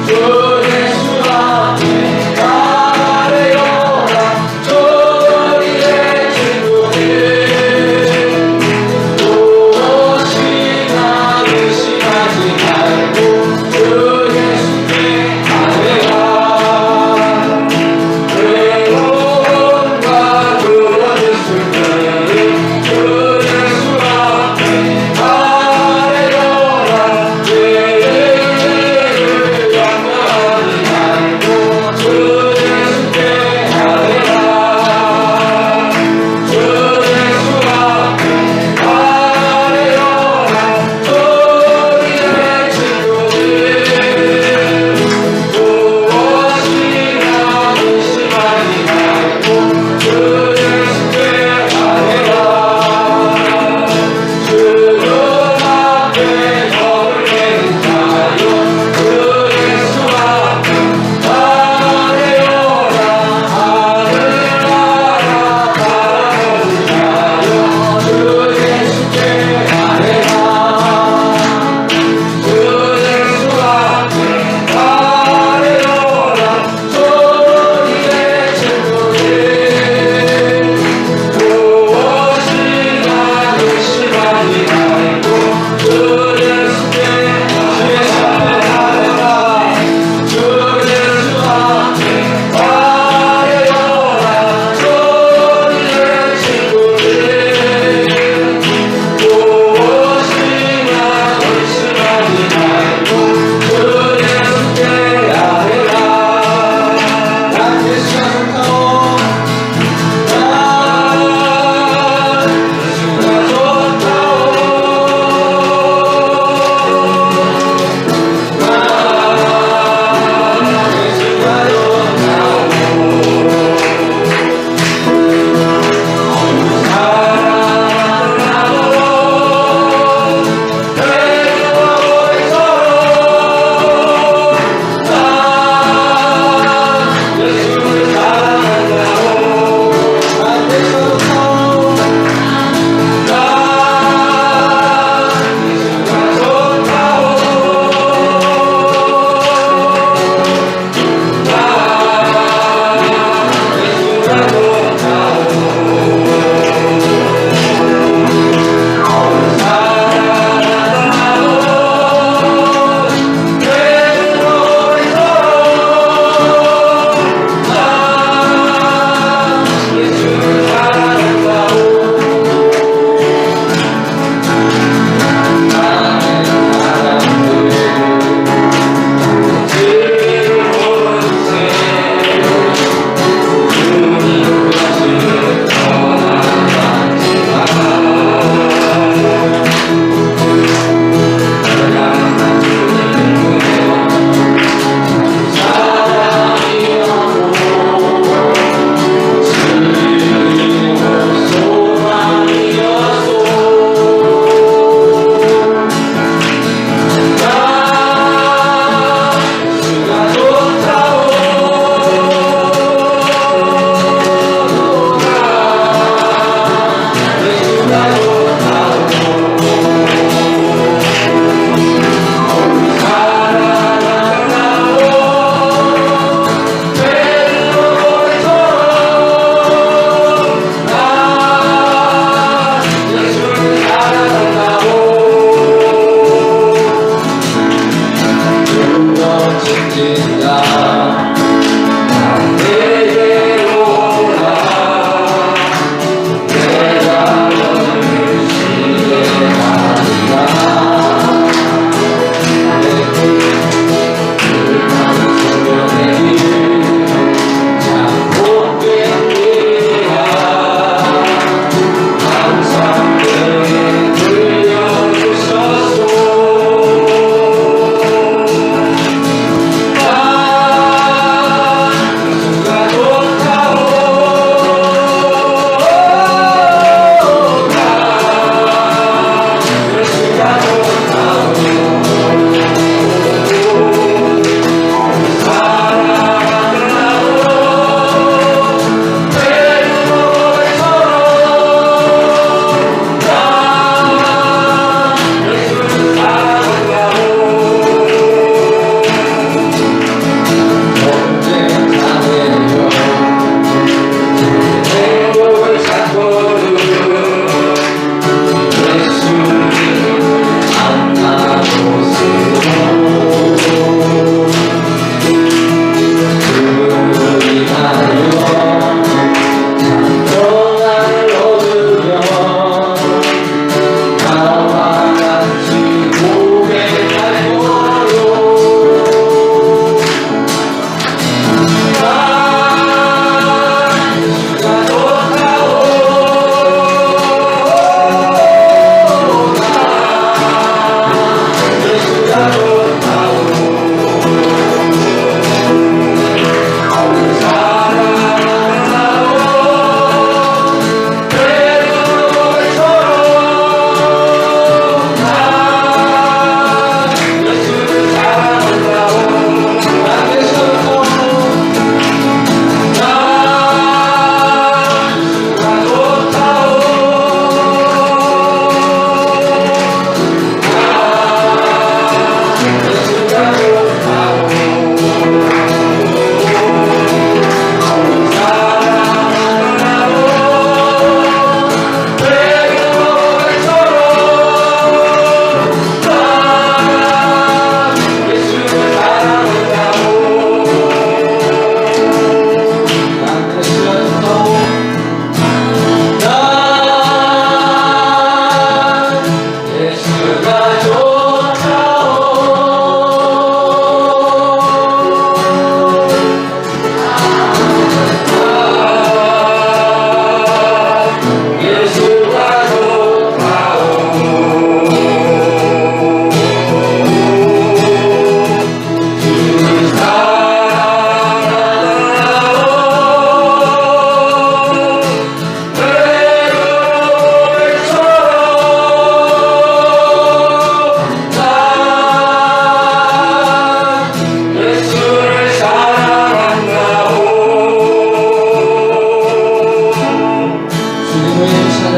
주 예수 앞에 아뢰어라. 주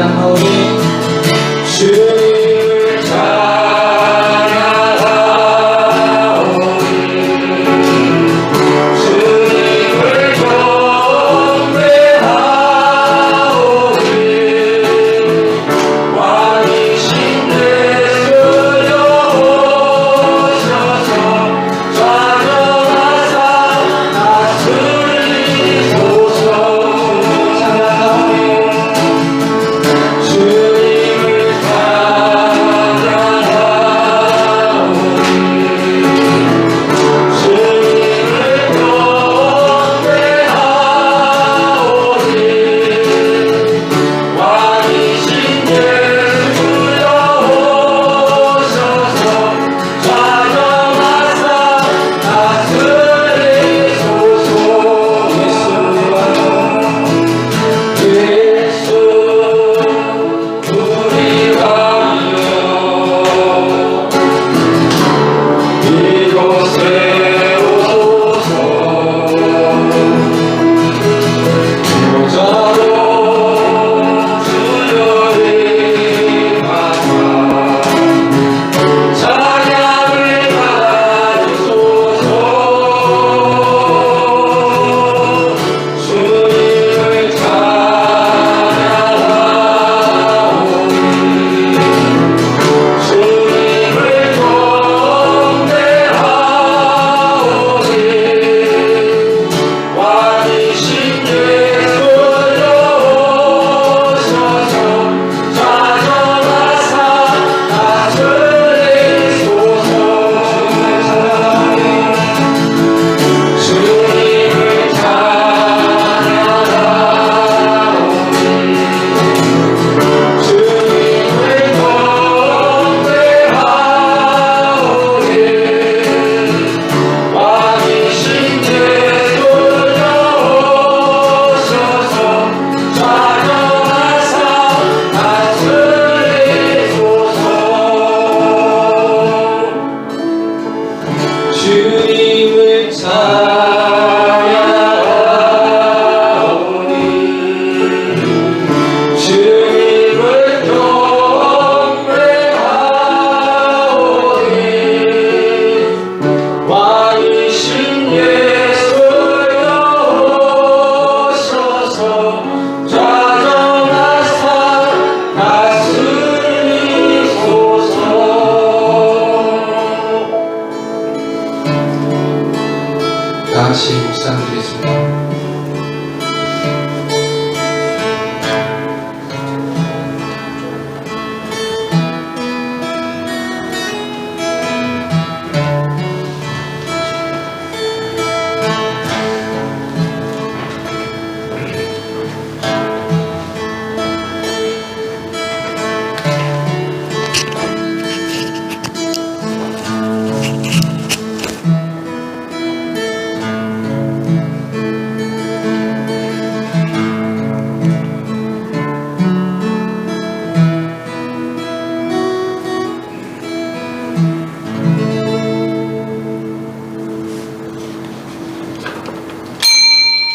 찬양하오니 주님을 찬양하오니 주님을 경배하오니 왕이신 예수여 오셔서 좌정하사 다스리소서. 주님을 다 같이 묵상드리겠습니다.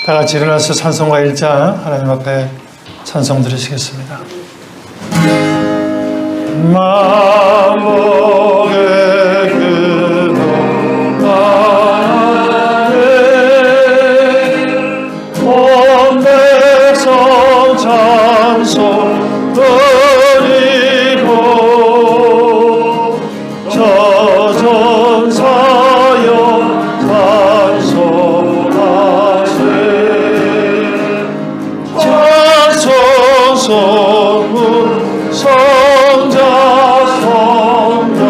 다 같이 일어나서 찬송가 1장 하나님 앞에 찬송 드리시겠습니다. 만복의 근원 하나님 온 백성 찬송 드리고 저전사여 소문 성자 성령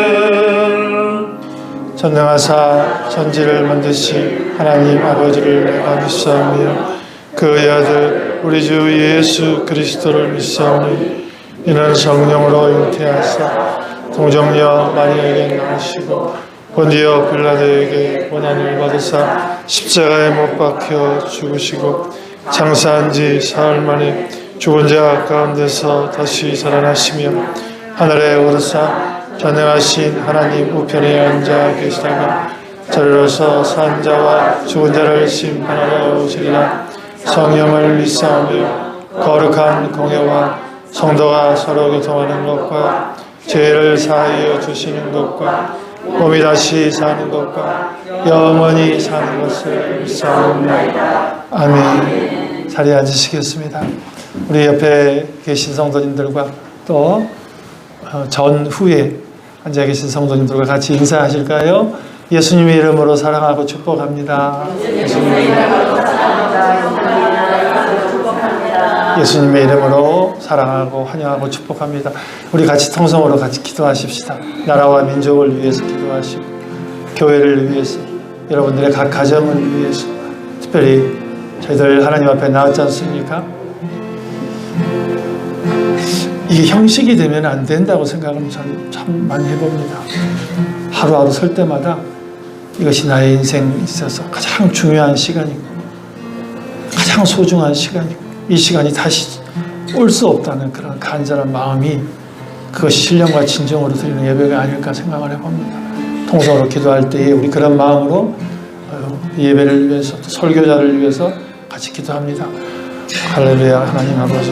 아멘. 전능하사 천지를 만드신 하나님 아버지를 내가 믿사오며 그의 아들 우리 주 예수 그리스도를 믿사오니 이는 성령으로 잉태하사 동정녀 마리아에게 나으시고 본디오 빌라도에게 고난을 받으사 십자가에 못 박혀 죽으시고 장사한 지 사흘 만에 죽은 자 가운데서 다시 살아나시며 하늘에 오르사 전능하신 하나님 우편에 앉아 계시다가 저리로서 산 자와 죽은 자를 심판하러 오시리라. 성령을 믿사오며 거룩한 공예와 성도가 서로 교통하는 것과 죄를 사하여 주시는 것과 몸이 다시 사는 것과 영원히 사는 것을 믿사옵나이다. 아멘. 자리에 앉으시겠습니다. 우리 옆에 계신 성도님들과 또 전후에 앉아 계신 성도님들과 같이 인사하실까요? 예수님의 이름으로 사랑하고 축복합니다. 예수님의 이름으로 사랑하고 환영하고 축복합니다. 우리 같이 통성으로 같이 기도하십시다. 나라와 민족을 위해서 기도하시고 교회를 위해서 여러분들의 각 가정을 위해서 특별히 저희들 하나님 앞에 나왔지 않습니까? 이게 형식이 되면 안 된다고 생각을 참 많이 해봅니다. 하루하루 설 때마다 이것이 나의 인생에 있어서 가장 중요한 시간이고 가장 소중한 시간이고 이 시간이 다시 올 수 없다는 그런 간절한 마음이 그것이 신령과 진정으로 드리는 예배가 아닐까 생각을 해봅니다. 통성으로 기도할 때에 우리 그런 마음으로 예배를 위해서 또 설교자를 위해서 같이 기도합니다. 할렐루야. 하나님 아버지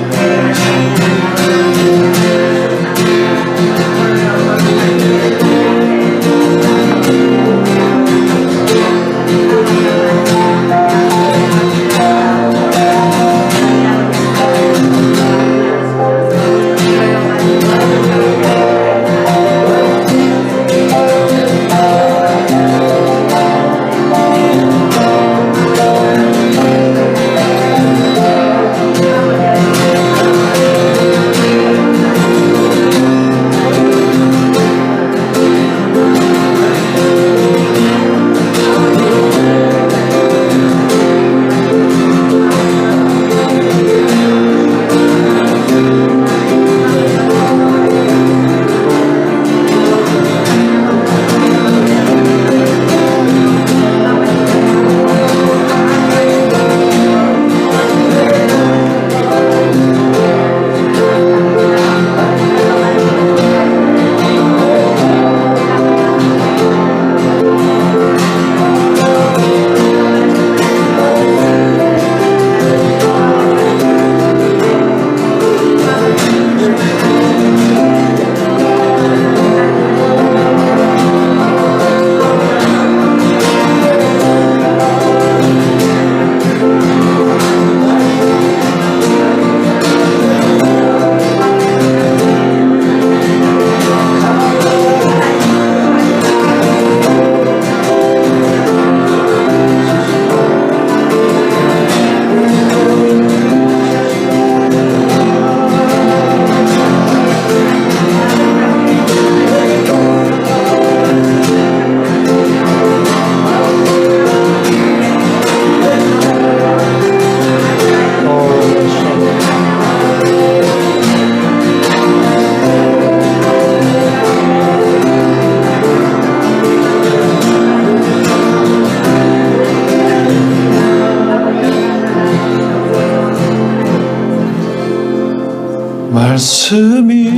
말씀이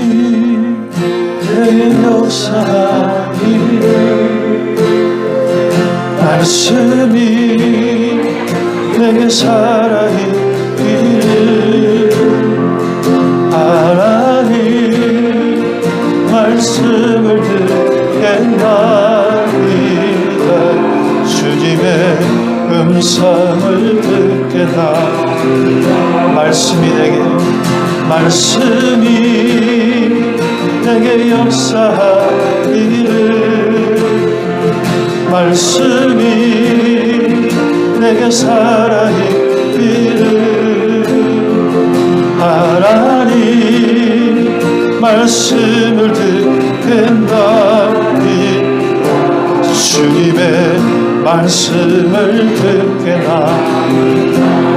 내 역사하기를 말씀이 내게 살아있기를 하나님 말씀을 듣겠나이다 주님의 음성을 듣겠나이다 말씀이 내게 역사하기를 말씀이 내게 살아있기를 하나님 말씀을 듣겠나이다 주님의 말씀을 듣겠나이다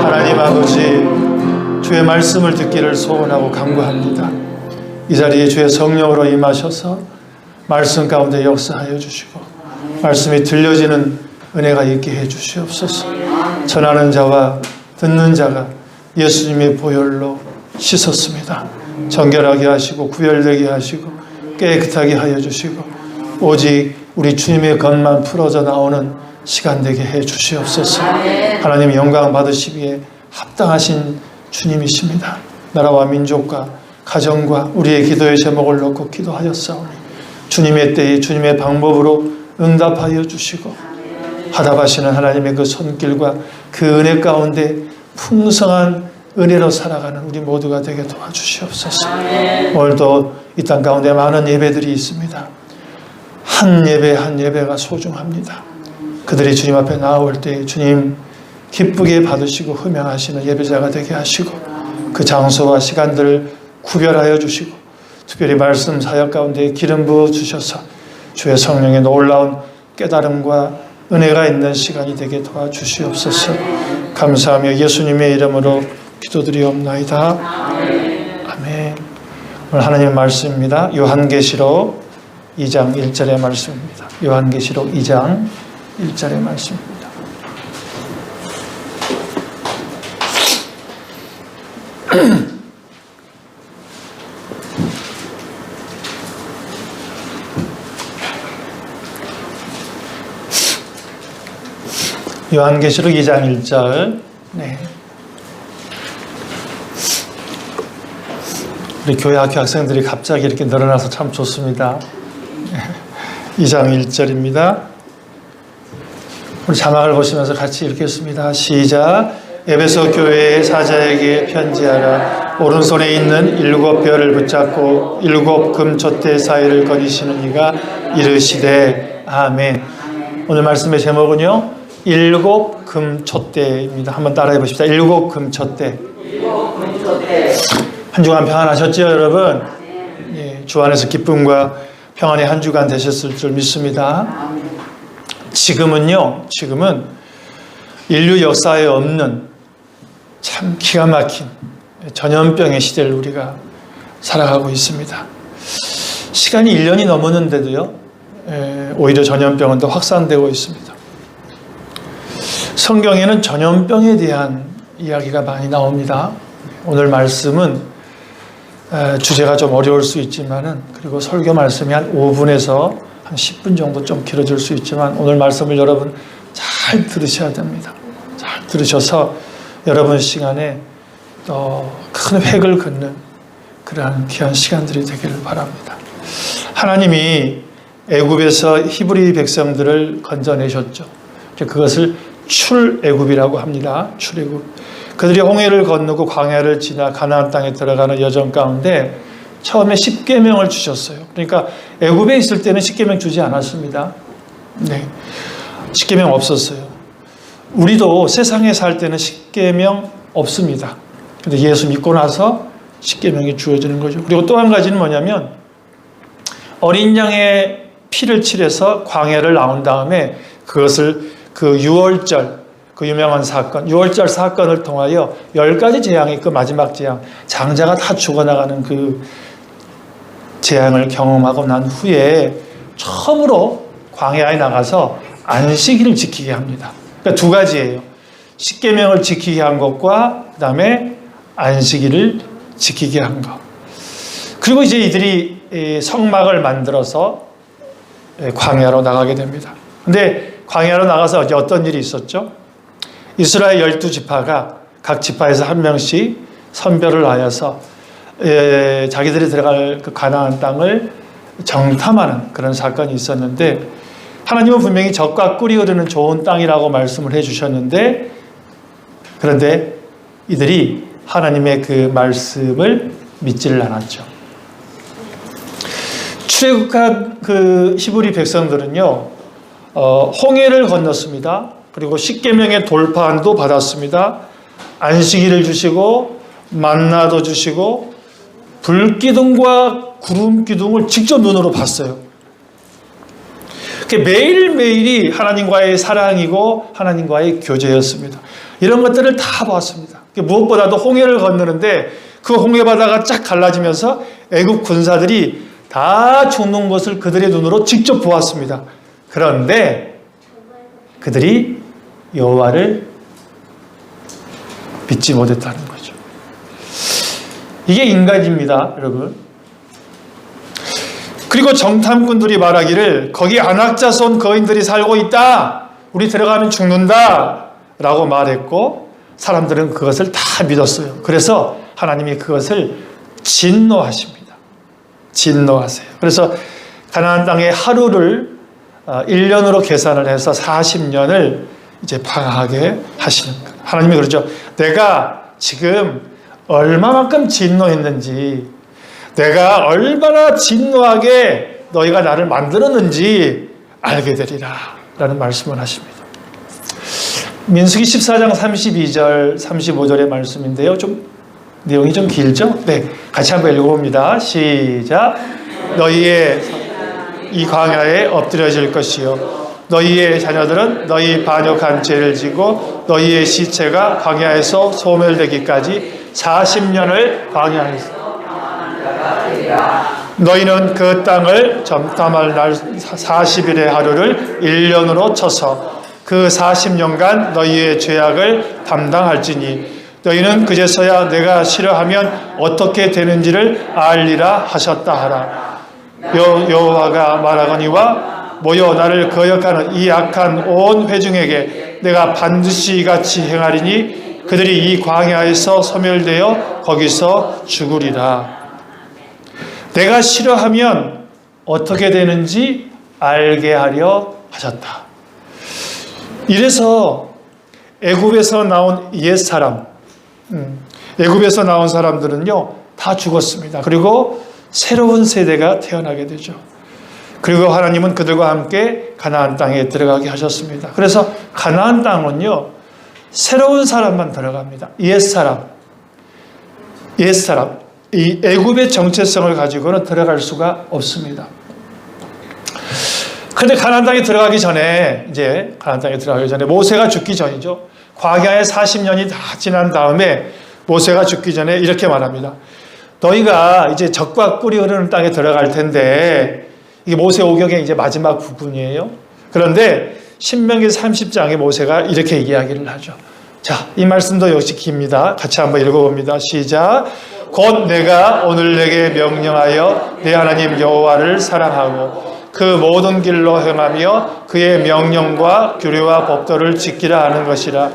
하나님 아버지 주의 말씀을 듣기를 소원하고 간구합니다. 이 자리에 주의 성령으로 임하셔서 말씀 가운데 역사하여 주시고 말씀이 들려지는 은혜가 있게 해 주시옵소서. 전하는 자와 듣는 자가 예수님의 보혈로 씻었습니다. 정결하게 하시고 구별되게 하시고 깨끗하게 하여 주시고 오직 우리 주님의 것만 풀어져 나오는 시간 되게 해 주시옵소서. 하나님 영광 받으시기에 합당하신 주님이십니다. 나라와 민족과 가정과 우리의 기도의 제목을 놓고 기도하였사오니 주님의 때에 주님의 방법으로 응답하여 주시고 화답하시는 하나님의 그 손길과 그 은혜 가운데 풍성한 은혜로 살아가는 우리 모두가 되게 도와주시옵소서. 오늘도 이 땅 가운데 많은 예배들이 있습니다. 한 예배 한 예배가 소중합니다. 그들이 주님 앞에 나올 때 주님 기쁘게 받으시고 흠양하시는 예배자가 되게 하시고 그 장소와 시간들을 구별하여 주시고 특별히 말씀 사역 가운데 기름 부어 주셔서 주의 성령의 놀라운 깨달음과 은혜가 있는 시간이 되게 도와주시옵소서. 감사하며 예수님의 이름으로 기도드리옵나이다. 아멘. 오늘 하나님의 말씀입니다. 요한계시록 2장 1절의 말씀입니다. 요한계시록 2장 1절의 말씀입니다. 요한계시록 2장 1절. 네. 우리 교회 학교 학생들이 갑자기 이렇게 늘어나서 참 좋습니다. 2장 1절입니다. 우리 자막을 보시면서 같이 읽겠습니다. 시작. 에베소 교회의 사자에게 편지하라. 오른손에 있는 7별을 붙잡고 7 금촛대 사이를 거니시는 이가 이르시되 아멘. 오늘 말씀의 제목은요 7 금촛대입니다. 한번 따라해 보십시다. 7 금촛대. 한 주간 평안하셨죠, 여러분? 예, 주 안에서 기쁨과 평안의 한 주간 되셨을 줄 믿습니다. 지금은 인류 역사에 없는 참 기가 막힌 전염병의 시대를 우리가 살아가고 있습니다. 시간이 1년이 넘었는데도요, 오히려 전염병은 더 확산되고 있습니다. 성경에는 전염병에 대한 이야기가 많이 나옵니다. 오늘 말씀은 주제가 좀 어려울 수 있지만은, 그리고 설교 말씀이 한 5분에서 한 10분 정도 좀 길어질 수 있지만 오늘 말씀을 여러분 잘 들으셔야 됩니다. 잘 들으셔서 여러분 시간에 큰 획을 긋는 그러한 귀한 시간들이 되기를 바랍니다. 하나님이 애굽에서 히브리 백성들을 건져내셨죠. 그것을 출애굽이라고 합니다. 출애굽. 그들이 홍해를 건너고 광야를 지나 가나안 땅에 들어가는 여정 가운데 처음에 십계명을 주셨어요. 그러니까 애굽에 있을 때는 십계명 주지 않았습니다. 네, 십계명 없었어요. 우리도 세상에 살 때는 십계명 없습니다. 근데 예수 믿고 나서 십계명이 주어지는 거죠. 그리고 또 한 가지는 뭐냐면 어린 양의 피를 칠해서 광야를 나온 다음에 그것을 그 유월절, 그 유명한 사건, 6월절 사건을 통하여 10가지 재앙이 있고 마지막 재앙, 장자가 다 죽어나가는 그 재앙을 경험하고 난 후에 처음으로 광야에 나가서 안식일을 지키게 합니다. 그러니까 2가지예요. 십계명을 지키게 한 것과 그 다음에 안식일을 지키게 한 것. 그리고 이제 이들이 성막을 만들어서 광야로 나가게 됩니다. 근데 광야로 나가서 어떤 일이 있었죠? 이스라엘 12지파가 각 지파에서 한 명씩 선별을 하여서 자기들이 들어갈 그 가나안 땅을 정탐하는 그런 사건이 있었는데, 하나님은 분명히 젖과 꿀이 흐르는 좋은 땅이라고 말씀을 해주셨는데, 그런데 이들이 하나님의 그 말씀을 믿지를 않았죠. 출애굽한 그 히브리 백성들은요, 홍해를 건넜습니다. 그리고 십계명의 돌판도 받았습니다. 안식일을 주시고 만나도 주시고 불기둥과 구름기둥을 직접 눈으로 봤어요. 매일매일이 하나님과의 사랑이고 하나님과의 교제였습니다. 이런 것들을 다 봤습니다. 무엇보다도 홍해를 건너는데 그 홍해바다가 쫙 갈라지면서 애굽 군사들이 다 죽는 것을 그들의 눈으로 직접 보았습니다. 그런데 그들이 여호와를 믿지 못했다는 거죠. 이게 인간입니다, 여러분. 그리고 그리고 정탐꾼들이 말하기를 거기 안악자손 거인들이 살고 있다. 우리 들어가면 죽는다. 라고 말했고 사람들은 그것을 다 믿었어요. 그래서 하나님이 그것을 진노하십니다. 진노하세요. 그래서 가나안 땅의 하루를 1년으로 계산을 해서 40년을 이제 방하게 하시는 거예요. 하나님이 그러죠. 내가 지금 얼마만큼 진노했는지, 내가 얼마나 진노하게 너희가 나를 만들었는지 알게 되리라 라는 말씀을 하십니다. 민수기 14장 32절 35절의 말씀인데요. 좀 내용이 좀 길죠? 네, 같이 한번 읽어봅니다. 시작. 너희의 이 광야에 엎드려질 것이요 너희의 자녀들은 너희 반역한 죄를 지고 너희의 시체가 광야에서 소멸되기까지 40년을 광야에서 너희는 그 땅을 점탐할 날 40일의 하루를 1년으로 쳐서 그 40년간 너희의 죄악을 담당할지니 너희는 그제서야 내가 싫어하면 어떻게 되는지를 알리라 하셨다 하라. 여호와가 말하거니와 모여 나를 거역하는 이 악한 온 회중에게 내가 반드시 이같이 행하리니 그들이 이 광야에서 소멸되어 거기서 죽으리라. 내가 싫어하면 어떻게 되는지 알게 하려 하셨다. 이래서 애굽에서 나온 옛사람, 애굽에서 나온 사람들은요 다 죽었습니다. 그리고 새로운 세대가 태어나게 되죠. 그리고 하나님은 그들과 함께 가나안 땅에 들어가게 하셨습니다. 그래서 가나안 땅은요 새로운 사람만 들어갑니다. 옛사람. 이 애굽의 정체성을 가지고는 들어갈 수가 없습니다. 그런데 가나안 땅에 들어가기 전에 모세가 죽기 전이죠. 광야의 40년이 다 지난 다음에 모세가 죽기 전에 이렇게 말합니다. 너희가 이제 적과 꿀이 흐르는 땅에 들어갈 텐데 이게 모세 오경의 이제 마지막 부분이에요. 그런데 신명기 30장에 모세가 이렇게 이야기를 하죠. 자, 이 말씀도 역시 깁니다. 같이 한번 읽어봅니다. 시작. 곧 내가 오늘 내게 명령하여 내 하나님 여호와를 사랑하고 그 모든 길로 행하며 그의 명령과 규례와 법도를 지키라 하는 것이라.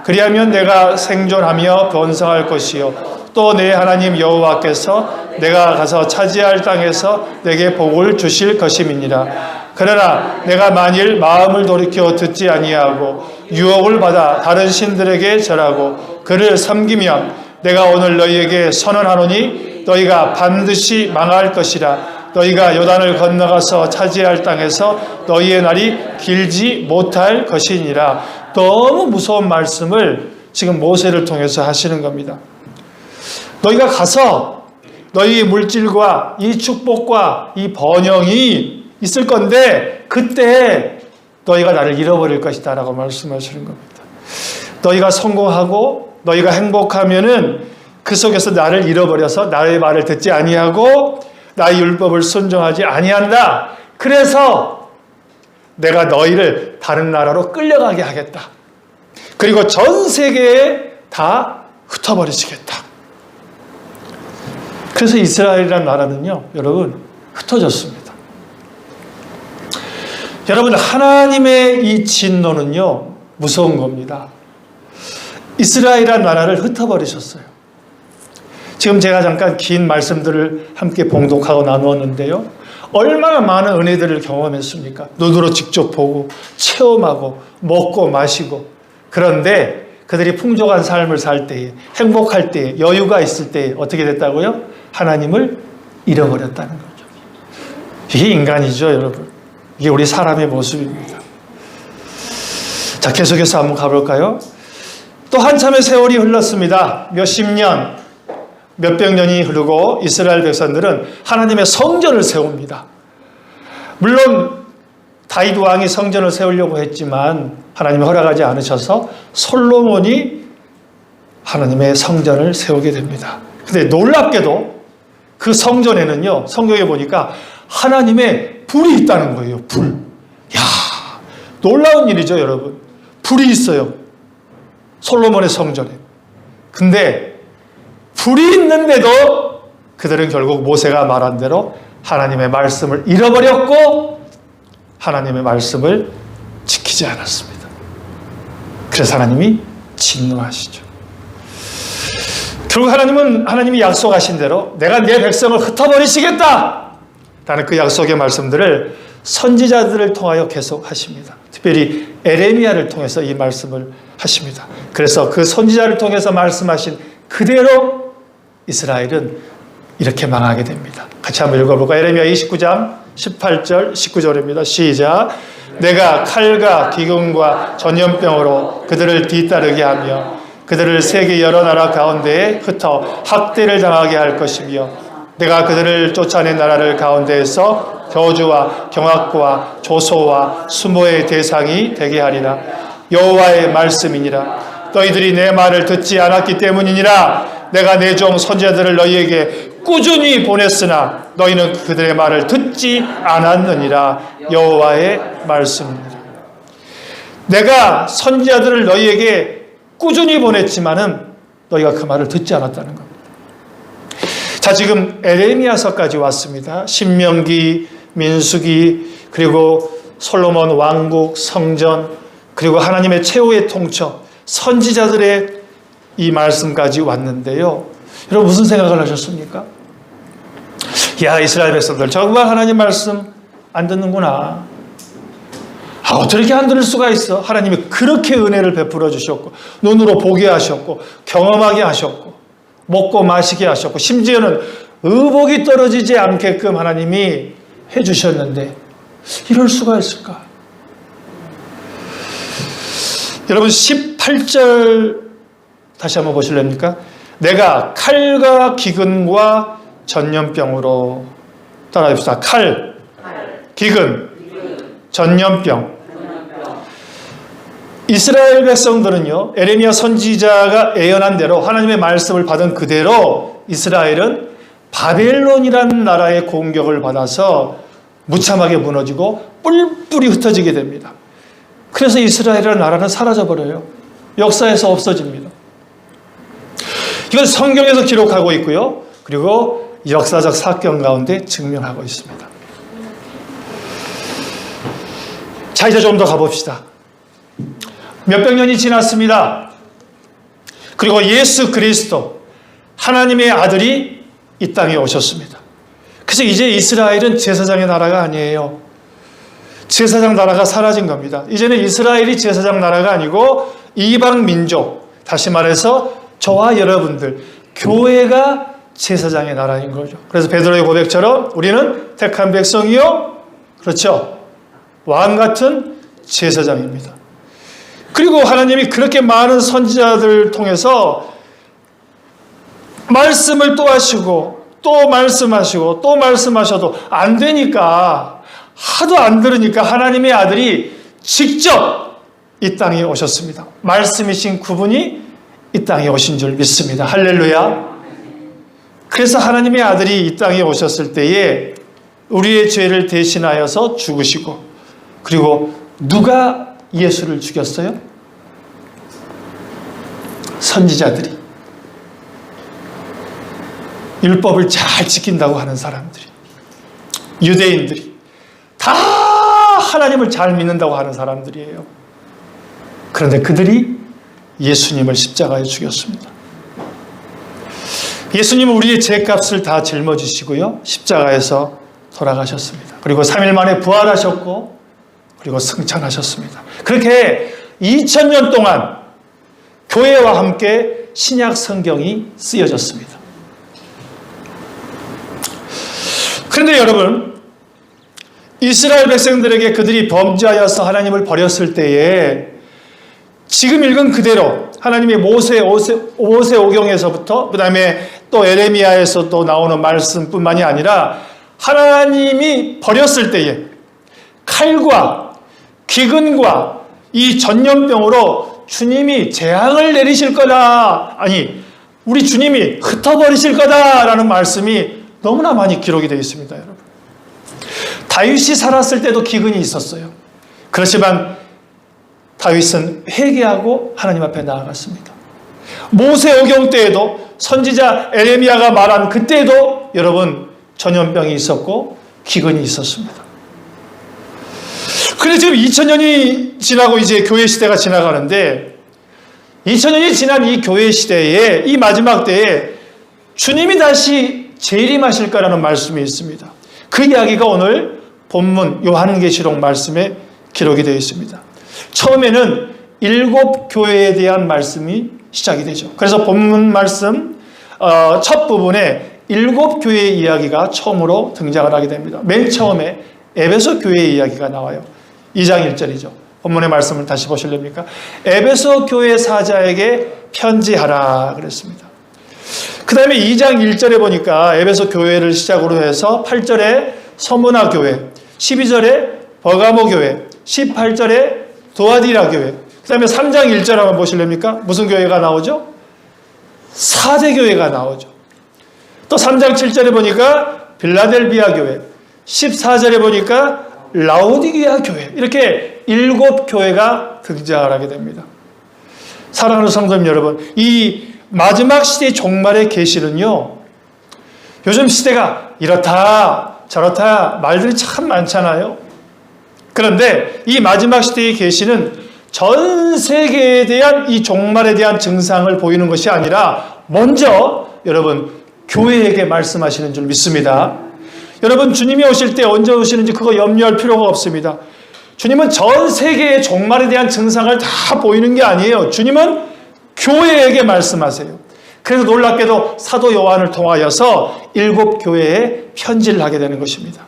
그리하면 내가 생존하며 번성할 것이요 또 내 하나님 여호와께서 내가 가서 차지할 땅에서 내게 복을 주실 것임이니라. 그러나 내가 만일 마음을 돌이켜 듣지 아니하고 유혹을 받아 다른 신들에게 절하고 그를 섬기면 내가 오늘 너희에게 선언하노니 너희가 반드시 망할 것이라. 너희가 요단을 건너가서 차지할 땅에서 너희의 날이 길지 못할 것이니라. 너무 무서운 말씀을 지금 모세를 통해서 하시는 겁니다. 너희가 가서 너희 물질과 이 축복과 이 번영이 있을 건데 그때 너희가 나를 잃어버릴 것이다 라고 말씀하시는 겁니다. 너희가 성공하고 너희가 행복하면은 그 속에서 나를 잃어버려서 나의 말을 듣지 아니하고 나의 율법을 순종하지 아니한다. 그래서 내가 너희를 다른 나라로 끌려가게 하겠다. 그리고 전 세계에 다 흩어버리시겠다. 그래서 이스라엘이라는 나라는요, 여러분, 흩어졌습니다. 여러분, 하나님의 이 진노는요, 무서운 겁니다. 이스라엘이라는 나라를 흩어버리셨어요. 지금 제가 잠깐 긴 말씀들을 함께 봉독하고 나누었는데요. 얼마나 많은 은혜들을 경험했습니까? 눈으로 직접 보고, 체험하고, 먹고, 마시고. 그런데 그들이 풍족한 삶을 살 때에, 행복할 때에, 여유가 있을 때에 어떻게 됐다고요? 하나님을 잃어버렸다는 거죠. 이게 인간이죠, 여러분. 이게 우리 사람의 모습입니다. 자, 계속해서 한번 가볼까요? 또 한참의 세월이 흘렀습니다. 몇십 년, 몇백 년이 흐르고 이스라엘 백성들은 하나님의 성전을 세웁니다. 물론 다윗 왕이 성전을 세우려고 했지만 하나님이 허락하지 않으셔서 솔로몬이 하나님의 성전을 세우게 됩니다. 근데 놀랍게도 그 성전에는요, 성경에 보니까 하나님의 불이 있다는 거예요. 불. 야, 놀라운 일이죠, 여러분. 불이 있어요. 솔로몬의 성전에. 근데 불이 있는데도 그들은 결국 모세가 말한 대로 하나님의 말씀을 잃어버렸고 하나님의 말씀을 지키지 않았습니다. 그래서 하나님이 진노하시죠. 결국 하나님이 약속하신 대로 내가 내 백성을 흩어버리시겠다 라는 그 약속의 말씀들을 선지자들을 통하여 계속 하십니다. 특별히 에레미야를 통해서 이 말씀을 하십니다. 그래서 그 선지자를 통해서 말씀하신 그대로 이스라엘은 이렇게 망하게 됩니다. 같이 한번 읽어볼까요? 에레미야 29장 18절 19절입니다. 시작. 내가 칼과 기근과 전염병으로 그들을 뒤따르게 하며 그들을 세계 여러 나라 가운데에 흩어 학대를 당하게 할 것이며 내가 그들을 쫓아낸 나라를 가운데에서 저주와 경악과 조소와 수모의 대상이 되게 하리라. 여호와의 말씀이니라. 너희들이 내 말을 듣지 않았기 때문이니라. 내가 내 종 선지자들을 너희에게 꾸준히 보냈으나 너희는 그들의 말을 듣지 않았느니라. 여호와의 말씀이니라. 내가 선지자들을 너희에게 꾸준히 보냈지만은 너희가 그 말을 듣지 않았다는 겁니다. 자, 지금 에레미야서까지 왔습니다. 신명기, 민수기, 그리고 솔로몬 왕국, 성전, 그리고 하나님의 최후의 통첩, 선지자들의 이 말씀까지 왔는데요. 여러분 무슨 생각을 하셨습니까? 야, 이스라엘 백성들 정말 하나님 말씀 안 듣는구나. 어떻게 이렇게 안 들을 수가 있어? 하나님이 그렇게 은혜를 베풀어 주셨고 눈으로 보게 하셨고 경험하게 하셨고 먹고 마시게 하셨고 심지어는 의복이 떨어지지 않게끔 하나님이 해주셨는데 이럴 수가 있을까? 여러분 18절 다시 한번 보실랍니까? 내가 칼과 기근과 전염병으로 따라합시다. 칼, 기근, 전염병. 이스라엘 백성들은요, 에레미야 선지자가 예언한 대로 하나님의 말씀을 받은 그대로 이스라엘은 바벨론이라는 나라의 공격을 받아서 무참하게 무너지고 뿔뿔이 흩어지게 됩니다. 그래서 이스라엘이라는 나라는 사라져버려요. 역사에서 없어집니다. 이건 성경에서 기록하고 있고요. 그리고 역사적 사건 가운데 증명하고 있습니다. 자, 이제 좀 더 가봅시다. 몇백 년이 지났습니다. 그리고 예수 그리스도 하나님의 아들이 이 땅에 오셨습니다. 그래서 이제 이스라엘은 제사장의 나라가 아니에요. 제사장 나라가 사라진 겁니다. 이제는 이스라엘이 제사장 나라가 아니고 이방 민족, 다시 말해서 저와 여러분들, 교회가 제사장의 나라인 거죠. 그래서 베드로의 고백처럼 우리는 택한 백성이요, 그렇죠, 왕 같은 제사장입니다. 그리고 하나님이 그렇게 많은 선지자들을 통해서 말씀을 또 하시고 또 말씀하시고 또 말씀하셔도 안 되니까, 하도 안 들으니까 하나님의 아들이 직접 이 땅에 오셨습니다. 말씀이신 그분이 이 땅에 오신 줄 믿습니다. 할렐루야. 그래서 하나님의 아들이 이 땅에 오셨을 때에 우리의 죄를 대신하여서 죽으시고, 그리고 누가 예수를 죽였어요? 선지자들이, 율법을 잘 지킨다고 하는 사람들이, 유대인들이, 다 하나님을 잘 믿는다고 하는 사람들이에요. 그런데 그들이 예수님을 십자가에 죽였습니다. 예수님은 우리의 죄값을 다 짊어지시고요, 십자가에서 돌아가셨습니다. 그리고 3일 만에 부활하셨고, 그리고 승천하셨습니다. 그렇게 2000년 동안 교회와 함께 신약 성경이 쓰여졌습니다. 그런데 여러분, 이스라엘 백성들에게 그들이 범죄하여서 하나님을 버렸을 때에 지금 읽은 그대로 하나님의 모세오경에서부터 그 다음에 또 에레미야에서 또 나오는 말씀뿐만이 아니라 하나님이 버렸을 때에 칼과 기근과 이 전염병으로 주님이 재앙을 내리실 거다, 아니 우리 주님이 흩어버리실 거다라는 말씀이 너무나 많이 기록이 되어 있습니다. 여러분, 다윗이 살았을 때도 기근이 있었어요. 그렇지만 다윗은 회개하고 하나님 앞에 나아갔습니다. 모세오경 때에도 선지자 에레미야가 말한 그때도 여러분 전염병이 있었고 기근이 있었습니다. 그런데 지금 2000년이 지나고 이제 교회 시대가 지나가는데 2000년이 지난 이 교회 시대에 이 마지막 때에 주님이 다시 재림하실 거라는 말씀이 있습니다. 그 이야기가 오늘 본문 요한계시록 말씀에 기록이 되어 있습니다. 처음에는 7 교회에 대한 말씀이 시작이 되죠. 그래서 본문 말씀 첫 부분에 7 교회의 이야기가 처음으로 등장을 하게 됩니다. 맨 처음에 에베소 교회의 이야기가 나와요. 2장 1절이죠. 본문의 말씀을 다시 보실렵니까? 에베소 교회 사자에게 편지하라 그랬습니다. 그 다음에 2장 1절에 보니까 에베소 교회를 시작으로 해서 8절에 서문화 교회, 12절에 버가모 교회, 18절에 도아디라 교회, 그 다음에 3장 1절 한번 보실렵니까? 무슨 교회가 나오죠? 사대 교회가 나오죠. 또 3장 7절에 보니까 빌라델비아 교회, 14절에 보니까 라오디게아 교회, 이렇게 7 교회가 등장을 하게 됩니다. 사랑하는 성도님 여러분, 이 마지막 시대의 종말의 계시는요, 요즘 시대가 이렇다 저렇다 말들이 참 많잖아요. 그런데 이 마지막 시대의 계시는 전 세계에 대한 이 종말에 대한 증상을 보이는 것이 아니라 먼저 여러분 교회에게 말씀하시는 줄 믿습니다. 여러분 주님이 오실 때 언제 오시는지 그거 염려할 필요가 없습니다. 주님은 전 세계의 종말에 대한 증상을 다 보이는 게 아니에요. 주님은 교회에게 말씀하세요. 그래서 놀랍게도 사도 요한을 통하여서 7 교회에 편지를 하게 되는 것입니다.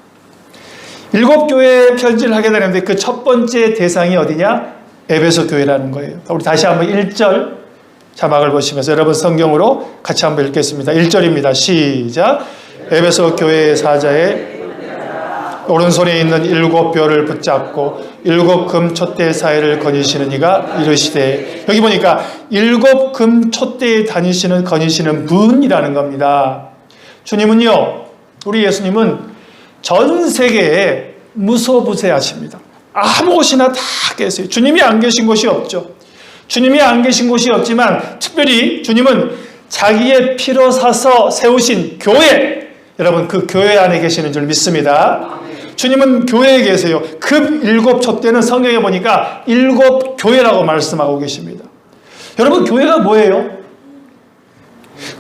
7 교회에 편지를 하게 되는데 그 첫 번째 대상이 어디냐? 에베소 교회라는 거예요. 우리 다시 한번 1절 자막을 보시면서 여러분 성경으로 같이 한번 읽겠습니다. 1절입니다. 시작. 에베소 교회의 사자의 오른손에 있는 7 뼈를 붙잡고 7 금 촛대 사이를 거니시는 이가 이르시되, 여기 보니까 7 금 촛대에 거니시는 분이라는 겁니다. 주님은요, 우리 예수님은 전 세계에 무소부재하십니다. 아무 곳이나 다 계세요. 주님이 안 계신 곳이 없죠. 주님이 안 계신 곳이 없지만 특별히 주님은 자기의 피로 사서 세우신 교회, 여러분 그 교회 안에 계시는 줄 믿습니다. 주님은 교회에 계세요. 그 7 촛대는 성경에 보니까 7 교회라고 말씀하고 계십니다. 여러분 교회가 뭐예요?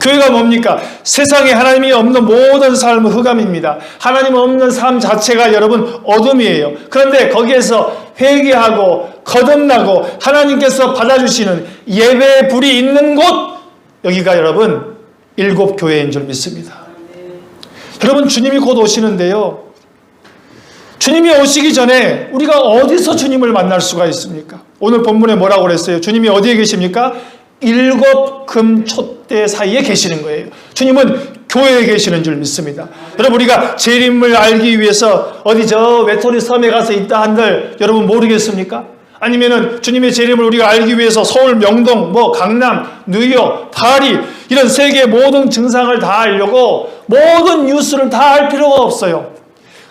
교회가 뭡니까? 세상에 하나님이 없는 모든 삶은 흑암입니다. 하나님 없는 삶 자체가 여러분 어둠이에요. 그런데 거기에서 회개하고 거듭나고 하나님께서 받아주시는 예배의 불이 있는 곳, 여기가 여러분 7 교회인 줄 믿습니다. 여러분 주님이 곧 오시는데요, 주님이 오시기 전에 우리가 어디서 주님을 만날 수가 있습니까? 오늘 본문에 뭐라고 그랬어요? 주님이 어디에 계십니까? 7 금 촛대 사이에 계시는 거예요. 주님은 교회에 계시는 줄 믿습니다. 여러분 우리가 재림을 알기 위해서 어디 저 외톨이 섬에 가서 있다 한들 여러분 모르겠습니까? 아니면은 주님의 재림을 우리가 알기 위해서 서울, 명동, 강남, 뉴욕, 파리 이런 세계의 모든 증상을 다 알려고 모든 뉴스를 다 알 필요가 없어요.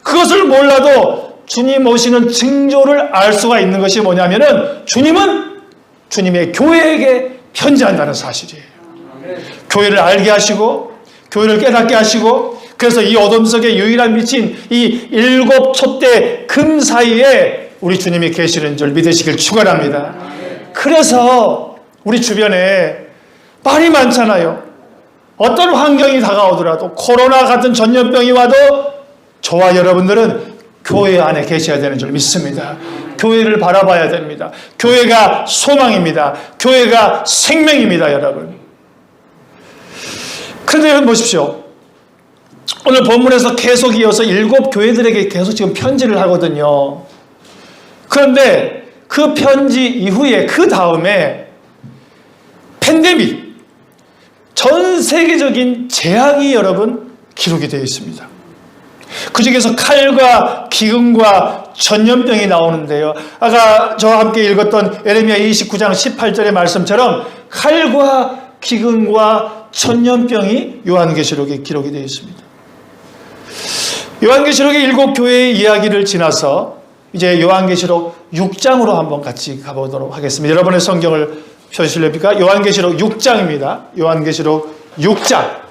그것을 몰라도 주님 오시는 징조를 알 수가 있는 것이 뭐냐면은 주님은 주님의 교회에게 편지한다는 사실이에요. 교회를 알게 하시고 교회를 깨닫게 하시고, 그래서 이 어둠 속에 유일한 빛인 이 7 촛대 금 사이에 우리 주님이 계시는 줄 믿으시길 축원합니다. 그래서 우리 주변에 말이 많잖아요. 어떤 환경이 다가오더라도 코로나 같은 전염병이 와도 저와 여러분들은 교회 안에 계셔야 되는 줄 믿습니다. 교회를 바라봐야 됩니다. 교회가 소망입니다. 교회가 생명입니다, 여러분. 그런데 여러분 보십시오. 오늘 본문에서 계속 이어서 7 교회들에게 계속 지금 편지를 하거든요. 그런데 그 편지 이후에 그 다음에 팬데믹, 전 세계적인 재앙이 여러분 기록이 되어 있습니다. 그 중에서 칼과 기근과 전염병이 나오는데요. 아까 저와 함께 읽었던 예레미야 29장 18절의 말씀처럼 칼과 기근과 전염병이 요한계시록에 기록이 되어 있습니다. 요한계시록의 7 교회의 이야기를 지나서 이제 요한계시록 6장으로 한번 같이 가보도록 하겠습니다. 여러분의 성경을 펴주실랍니까? 요한계시록 6장입니다. 요한계시록 6장.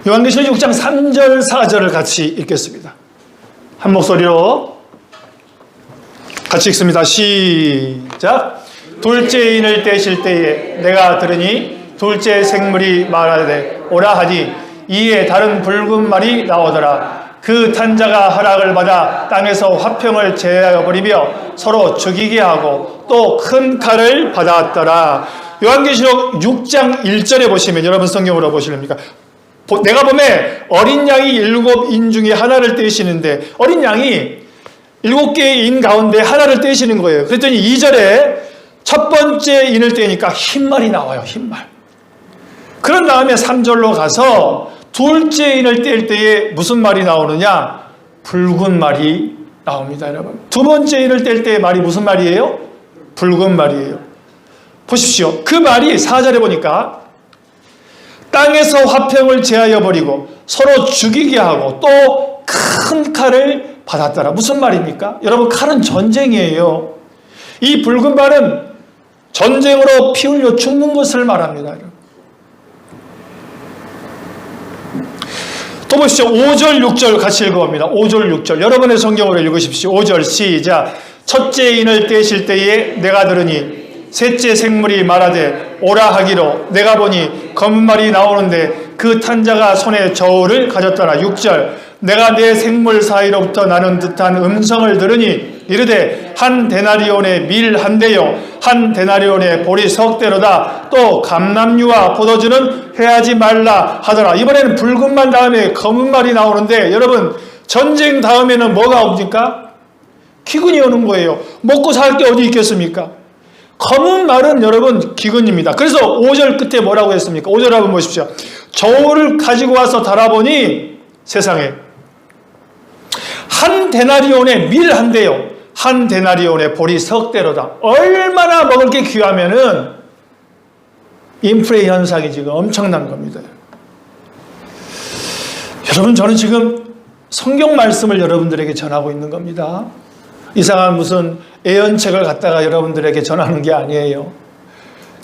요한계시록 6장 3절 4절을 같이 읽겠습니다. 한 목소리로 같이 읽습니다. 시작. 둘째 인을 떼실 때에 내가 들으니 둘째 생물이 말하되 오라 하니 이에 다른 붉은 말이 나오더라. 그 탄자가 허락을 받아 땅에서 화평을 제하여 버리며 서로 죽이게 하고 또 큰 칼을 받았더라. 요한계시록 6장 1절에 보시면 여러분 성경으로 보시렵니까? 내가 보면 어린 양이 7인 중에 하나를 떼시는데 어린 양이 7개의 인 가운데 하나를 떼시는 거예요. 그랬더니 2절에 첫 번째 인을 떼니까 흰말이 나와요. 흰말. 그런 다음에 3절로 가서 둘째 인을 뗄 때에 무슨 말이 나오느냐? 붉은 말이 나옵니다, 여러분. 두 번째 인을 뗄 때의 말이 무슨 말이에요? 붉은 말이에요. 보십시오. 그 말이 4절에 보니까 땅에서 화평을 제하여 버리고 서로 죽이게 하고 또 큰 칼을 받았더라. 무슨 말입니까? 여러분, 칼은 전쟁이에요. 이 붉은 말은 전쟁으로 피 흘려 죽는 것을 말합니다. 또 보시죠. 5절, 6절 같이 읽어봅니다. 5절, 6절. 여러분의 성경으로 읽으십시오. 5절 시작. 첫째 인을 떼실 때에 내가 들으니 셋째 생물이 말하되 오라 하기로 내가 보니 검은 말이 나오는데 그 탄자가 손에 저울을 가졌더라. 6절. 내가 내 생물 사이로부터 나는 듯한 음성을 들으니 이르되 한 데나리온의 밀 한 대요 한 데나리온의 보리 석 대로다. 또 감람류와 포도주는 회하지 말라 하더라. 이번에는 붉은 말 다음에 검은 말이 나오는데 여러분, 전쟁 다음에는 뭐가 옵니까? 기근이 오는 거예요. 먹고 살 게 어디 있겠습니까? 검은 말은 여러분 기근입니다. 그래서 5절 끝에 뭐라고 했습니까? 5절 한번 보십시오. 저울을 가지고 와서 달아보니 세상에 한 데나리온의 밀 한 대요 한 데나리온의 보리 석 대로다. 얼마나 먹을 게 귀하면은 인플레 현상이 지금 엄청난 겁니다. 여러분, 저는 지금 성경 말씀을 여러분들에게 전하고 있는 겁니다. 이상한 무슨 예언책을 갖다가 여러분들에게 전하는 게 아니에요.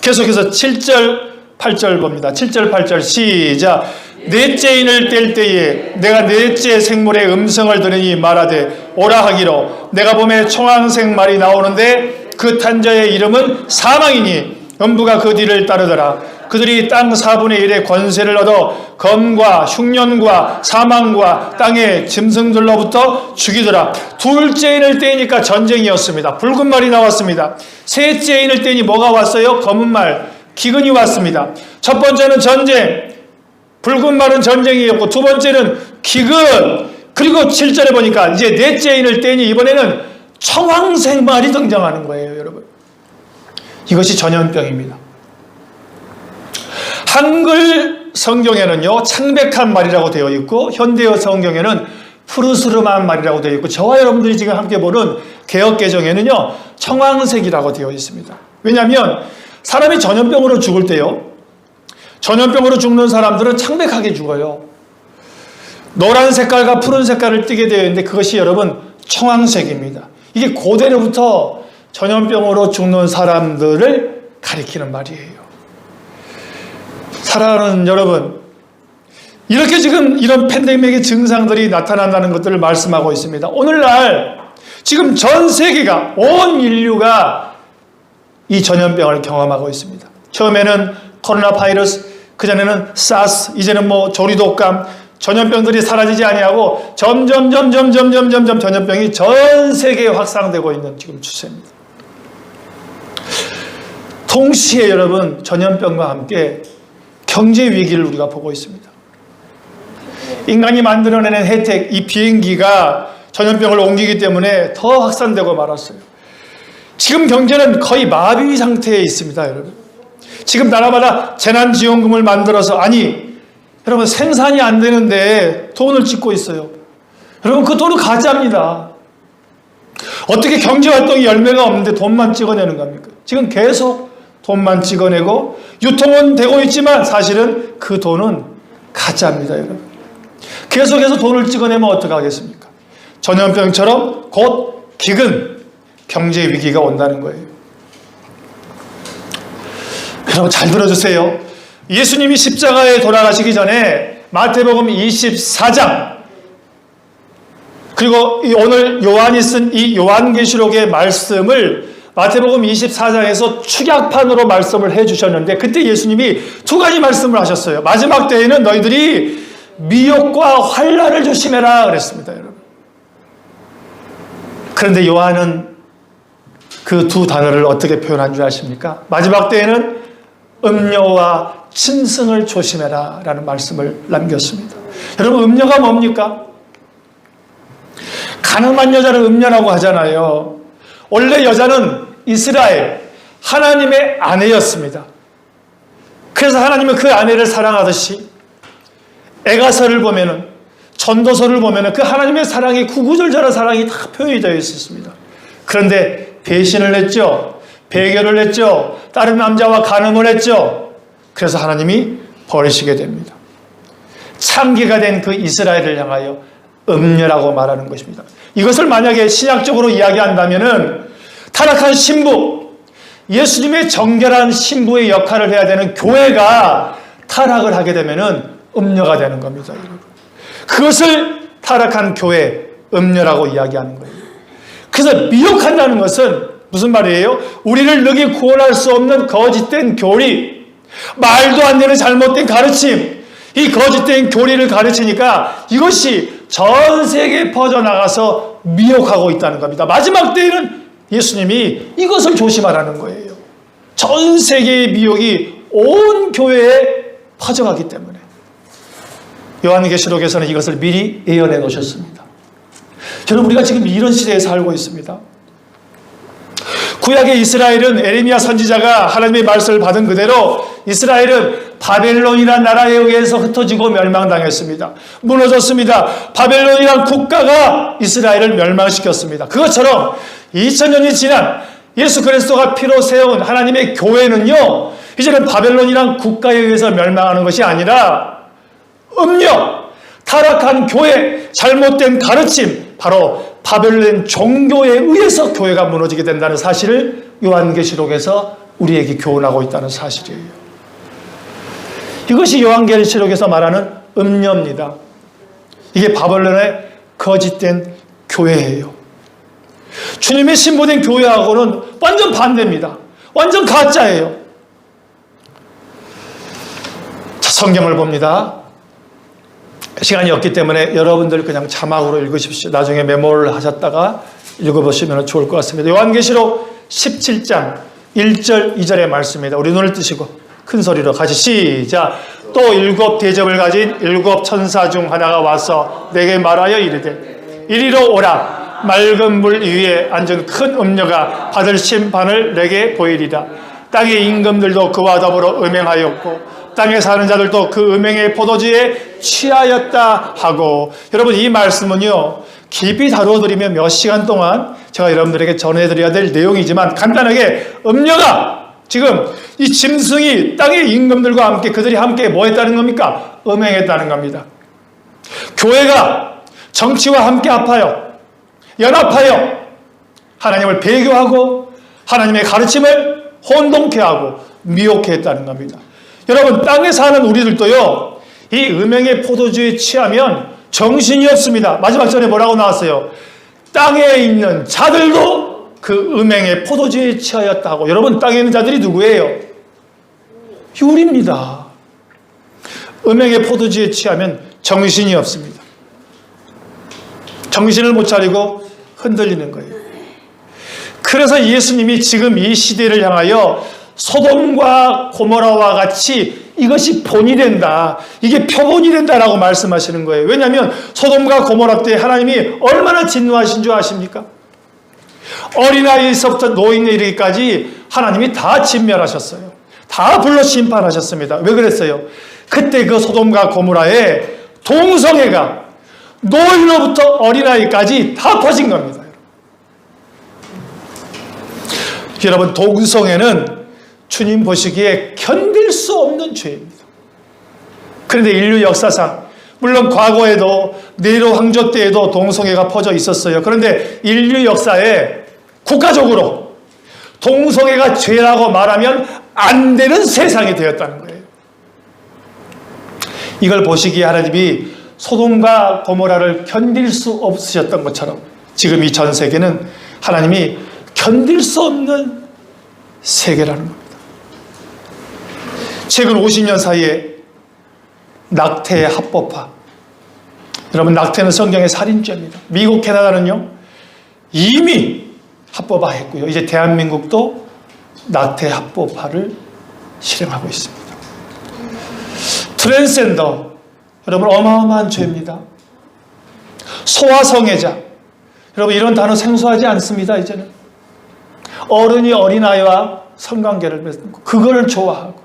계속해서 7절 8절 봅니다. 7절 8절 시작. 넷째 인을 뗄 때에 내가 넷째 생물의 음성을 들으니 말하되 오라 하기로 내가 보매 청황색 말이 나오는데 그 탄자의 이름은 사망이니 음부가 그 뒤를 따르더라. 그들이 땅 4분의 1의 권세를 얻어 검과 흉년과 사망과 땅의 짐승들로부터 죽이더라. 둘째 인을 떼니까 전쟁이었습니다. 붉은 말이 나왔습니다. 셋째 인을 떼니 뭐가 왔어요? 검은 말, 기근이 왔습니다. 첫 번째는 전쟁, 붉은 말은 전쟁이었고 두 번째는 기근, 그리고 7절에 보니까 이제 넷째 인을 떼니 이번에는 청황색 말이 등장하는 거예요, 여러분. 이것이 전염병입니다. 한글 성경에는요 창백한 말이라고 되어 있고 현대어 성경에는 푸르스름한 말이라고 되어 있고 저와 여러분들이 지금 함께 보는 개역개정에는요 청황색이라고 되어 있습니다. 왜냐하면 사람이 전염병으로 죽을 때요, 전염병으로 죽는 사람들은 창백하게 죽어요. 노란 색깔과 푸른 색깔을 띠게 되어 있는데 그것이 여러분 청황색입니다. 이게 고대로부터 전염병으로 죽는 사람들을 가리키는 말이에요. 사랑하는 여러분, 이렇게 지금 이런 팬데믹의 증상들이 나타난다는 것들을 말씀하고 있습니다. 오늘날 지금 전 세계가, 온 인류가 이 전염병을 경험하고 있습니다. 처음에는 코로나 바이러스, 그전에는 사스, 이제는 조리독감, 전염병들이 사라지지 아니하고 점점 전염병이 전 세계에 확산되고 있는 지금 추세입니다. 동시에 여러분, 전염병과 함께 경제 위기를 우리가 보고 있습니다. 인간이 만들어내는 혜택, 이 비행기가 전염병을 옮기기 때문에 더 확산되고 말았어요. 지금 경제는 거의 마비 상태에 있습니다, 여러분. 지금 나라마다 재난지원금을 만들어서, 아니, 여러분 생산이 안 되는데 돈을 찍고 있어요. 여러분 그 돈은 가짜입니다. 어떻게 경제활동이 열매가 없는데 돈만 찍어내는 겁니까? 지금 계속 돈만 찍어내고 유통은 되고 있지만 사실은 그 돈은 가짜입니다, 여러분. 계속해서 돈을 찍어내면 어떡하겠습니까? 전염병처럼 곧 기근, 경제 위기가 온다는 거예요. 여러분 잘 들어주세요. 예수님이 십자가에 돌아가시기 전에 마태복음 24장, 그리고 오늘 요한이 쓴 이 요한계시록의 말씀을 마태복음 24장에서 축약판으로 말씀을 해주셨는데, 그때 예수님이 두 가지 말씀을 하셨어요. 마지막 때에는 너희들이 미혹과 환난을 조심해라 그랬습니다, 여러분. 그런데 요한은 그 두 단어를 어떻게 표현한 줄 아십니까? 마지막 때에는 음료와 짐승을 조심해라 라는 말씀을 남겼습니다. 여러분, 음료가 뭡니까? 가늠한 여자를 음녀라고 하잖아요. 원래 여자는 이스라엘 하나님의 아내였습니다. 그래서 하나님은 그 아내를 사랑하듯이 에가서를 보면은, 전도서를 보면은 그 하나님의 사랑이, 구구절절한 사랑이 다 표현이 되어 있었습니다. 그런데 배신을 했죠. 배교를 했죠. 다른 남자와 간음을 했죠. 그래서 하나님이 버리시게 됩니다. 창기가 된 그 이스라엘을 향하여 음녀라고 말하는 것입니다. 이것을 만약에 신약적으로 이야기한다면은 타락한 신부, 예수님의 정결한 신부의 역할을 해야 되는 교회가 타락을 하게 되면은 음녀가 되는 겁니다, 여러분. 그것을 타락한 교회, 음녀라고 이야기하는 거예요. 그래서 미혹한다는 것은 무슨 말이에요? 우리를 능히 구원할 수 없는 거짓된 교리, 말도 안 되는 잘못된 가르침, 이 거짓된 교리를 가르치니까 이것이 전 세계에 퍼져나가서 미혹하고 있다는 겁니다. 마지막 때에는 예수님이 이것을 조심하라는 거예요. 전 세계의 미혹이 온 교회에 퍼져가기 때문에. 요한계시록에서는 이것을 미리 예언해 놓으셨습니다. 저는 우리가 지금 이런 시대에 살고 있습니다. 구약의 이스라엘은 에레미야 선지자가 하나님의 말씀을 받은 그대로 이스라엘은 바벨론이라는 나라에 의해서 흩어지고 멸망당했습니다. 무너졌습니다. 바벨론이라는 국가가 이스라엘을 멸망시켰습니다. 그것처럼 2000년이 지난 예수 그리스도가 피로 세운 하나님의 교회는요, 이제는 바벨론이라는 국가에 의해서 멸망하는 것이 아니라 음녀, 타락한 교회, 잘못된 가르침, 바로 바벨론 종교에 의해서 교회가 무너지게 된다는 사실을 요한계시록에서 우리에게 교훈하고 있다는 사실이에요. 이것이 요한계시록에서 말하는 음녀입니다. 이게 바벨론의 거짓된 교회예요. 주님의 신부된 교회하고는 완전 반대입니다. 완전 가짜예요. 자, 성경을 봅니다. 시간이 없기 때문에 여러분들 그냥 자막으로 읽으십시오. 나중에 메모를 하셨다가 읽어보시면 좋을 것 같습니다. 요한계시록 17장 1절 2절의 말씀입니다. 우리 눈을 뜨시고 큰 소리로 같이 시작. 또 일곱 대접을 가진 일곱 천사 중 하나가 와서 내게 말하여 이르되 이리로 오라. 맑은 물 위에 앉은 큰 음녀가 받을 심판을 내게 보이리라. 땅의 임금들도 그와 더불어 음행하였고 땅에 사는 자들도 그 음행의 포도주에 취하였다 하고. 여러분, 이 말씀은요 깊이 다루어드리면 몇 시간 동안 제가 여러분들에게 전해드려야 될 내용이지만, 간단하게 음녀가 지금 이 짐승이 땅의 임금들과 함께, 그들이 함께 뭐 했다는 겁니까? 음행했다는 겁니다. 교회가 정치와 함께 연합하여 하나님을 배교하고 하나님의 가르침을 혼동케 하고 미혹해 했다는 겁니다. 여러분, 땅에 사는 우리들도요 이 음행의 포도주에 취하면 정신이 없습니다. 마지막 절에 뭐라고 나왔어요? 땅에 있는 자들도 그 음행의 포도주에 취하였다고. 여러분, 땅에 있는 자들이 누구예요? 우리입니다. 음행의 포도주에 취하면 정신이 없습니다. 정신을 못 차리고 흔들리는 거예요. 그래서 예수님이 지금 이 시대를 향하여 소돔과 고모라와 같이 이것이 본이 된다, 이게 표본이 된다라고 말씀하시는 거예요. 왜냐하면 소돔과 고모라 때 하나님이 얼마나 진노하신 줄 아십니까? 어린아이에서부터 노인에 이르기까지 하나님이 다 진멸하셨어요. 다 불러 심판하셨습니다. 왜 그랬어요? 그때 그 소돔과 고모라에 동성애가 노인으로부터 어린아이까지 다 퍼진 겁니다. 여러분, 동성애는 주님 보시기에 견딜 수 없는 죄입니다. 그런데 인류 역사상, 물론 과거에도 네로 황조 때에도 동성애가 퍼져 있었어요. 그런데 인류 역사에 국가적으로 동성애가 죄라고 말하면 안 되는 세상이 되었다는 거예요. 이걸 보시기에 하나님이 소돔과 고모라를 견딜 수 없으셨던 것처럼 지금 이 전 세계는 하나님이 견딜 수 없는 세계라는 겁니다. 최근 50년 사이에 낙태의 합법화. 여러분, 낙태는 성경의 살인죄입니다. 미국, 캐나다는요 이미 합법화했고요. 이제 대한민국도 낙태 합법화를 실행하고 있습니다. 트랜스젠더, 여러분 어마어마한 죄입니다. 소아성애자, 여러분 이런 단어 생소하지 않습니다. 이제는 어른이 어린아이와 성관계를 맺고 그거를 좋아하고,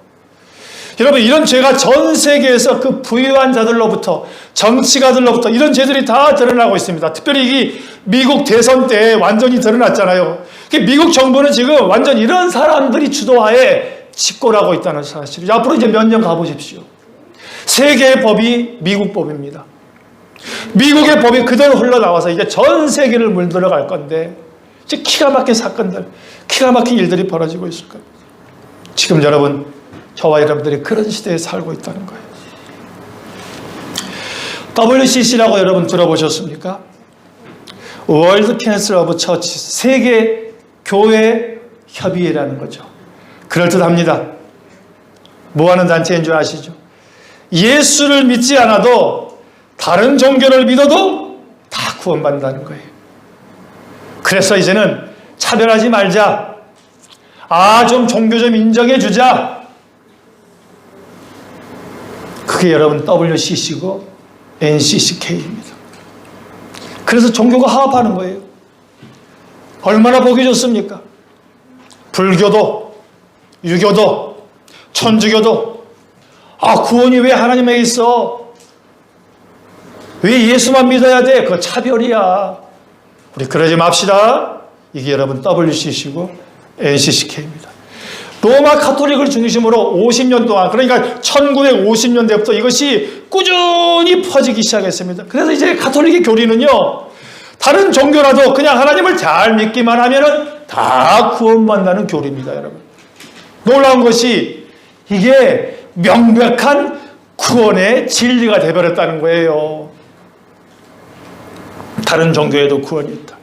여러분 이런 죄가 전 세계에서 그 부유한 자들로부터, 정치가들로부터 이런 죄들이 다 드러나고 있습니다. 특별히 이 미국 대선 때 완전히 드러났잖아요. 미국 정부는 지금 완전 이런 사람들이 주도하에 집권하고 있다는 사실. 앞으로 이제 몇 년 가보십시오. 세계의 법이 미국 법입니다. 미국의 법이 그대로 흘러나와서 이제 전 세계를 물들어갈 건데, 이제 기가 막힌 사건들, 기가 막힌 일들이 벌어지고 있을 겁니다. 지금 여러분, 저와 여러분들이 그런 시대에 살고 있다는 거예요. WCC라고 여러분 들어보셨습니까? World Council of Church, 세계 교회 협의회라는 거죠. 그럴듯합니다. 뭐 하는 단체인 줄 아시죠? 예수를 믿지 않아도 다른 종교를 믿어도 다 구원받는다는 거예요. 그래서 이제는 차별하지 말자. 좀 종교 좀 인정해 주자. 그게 여러분 WCC고 NCCK입니다. 그래서 종교가 화합하는 거예요. 얼마나 보기 좋습니까? 불교도, 유교도, 천주교도, 구원이 왜 하나님에게 있어? 왜 예수만 믿어야 돼? 그거 차별이야. 우리 그러지 맙시다. 이게 여러분 WCC고 NCCK입니다. 로마 가톨릭을 중심으로 50년 동안, 그러니까 1950년대부터 이것이 꾸준히 퍼지기 시작했습니다. 그래서 이제 가톨릭의 교리는요, 다른 종교라도 그냥 하나님을 잘 믿기만 하면은 다 구원받는 교리입니다, 여러분. 놀라운 것이 이게 명백한 구원의 진리가 되어버렸다는 거예요. 다른 종교에도 구원이 있다.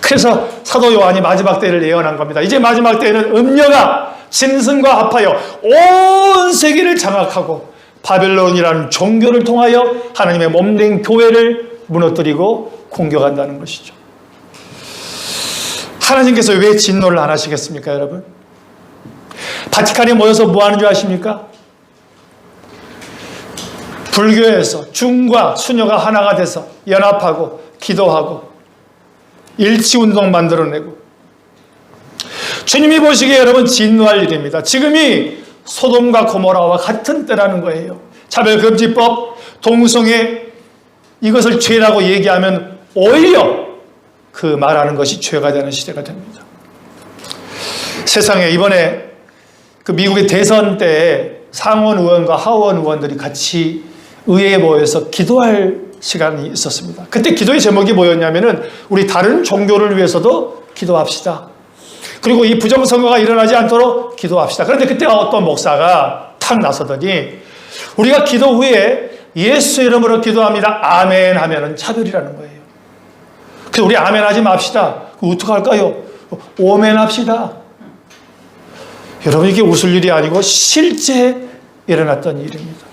그래서 사도 요한이 마지막 때를 예언한 겁니다. 이제 마지막 때에는 음녀가 짐승과 합하여 온 세계를 장악하고 바벨론이라는 종교를 통하여 하나님의 몸된 교회를 무너뜨리고 공격한다는 것이죠. 하나님께서 왜 진노를 안 하시겠습니까, 여러분? 바티칸에 모여서 뭐 하는 줄 아십니까? 불교에서 중과 수녀가 하나가 돼서 연합하고 기도하고 일치운동 만들어내고, 주님이 보시기에 여러분 진노할 일입니다. 지금이 소돔과 고모라와 같은 때라는 거예요. 차별금지법, 동성애, 이것을 죄라고 얘기하면 오히려 그 말하는 것이 죄가 되는 시대가 됩니다. 세상에 이번에 그 미국의 대선 때 상원 의원과 하원 의원들이 같이 의회에 모여서 기도할 시간이 있었습니다. 그때 기도의 제목이 뭐였냐면은 우리 다른 종교를 위해서도 기도합시다. 그리고 이 부정선거가 일어나지 않도록 기도합시다. 그런데 그때 어떤 목사가 탁 나서더니 우리가 기도 후에 예수 이름으로 기도합니다. 아멘 하면은 차별이라는 거예요. 그래서 우리 아멘 하지 맙시다. 어떡할까요? 오멘 합시다. 여러분, 이게 웃을 일이 아니고 실제 일어났던 일입니다.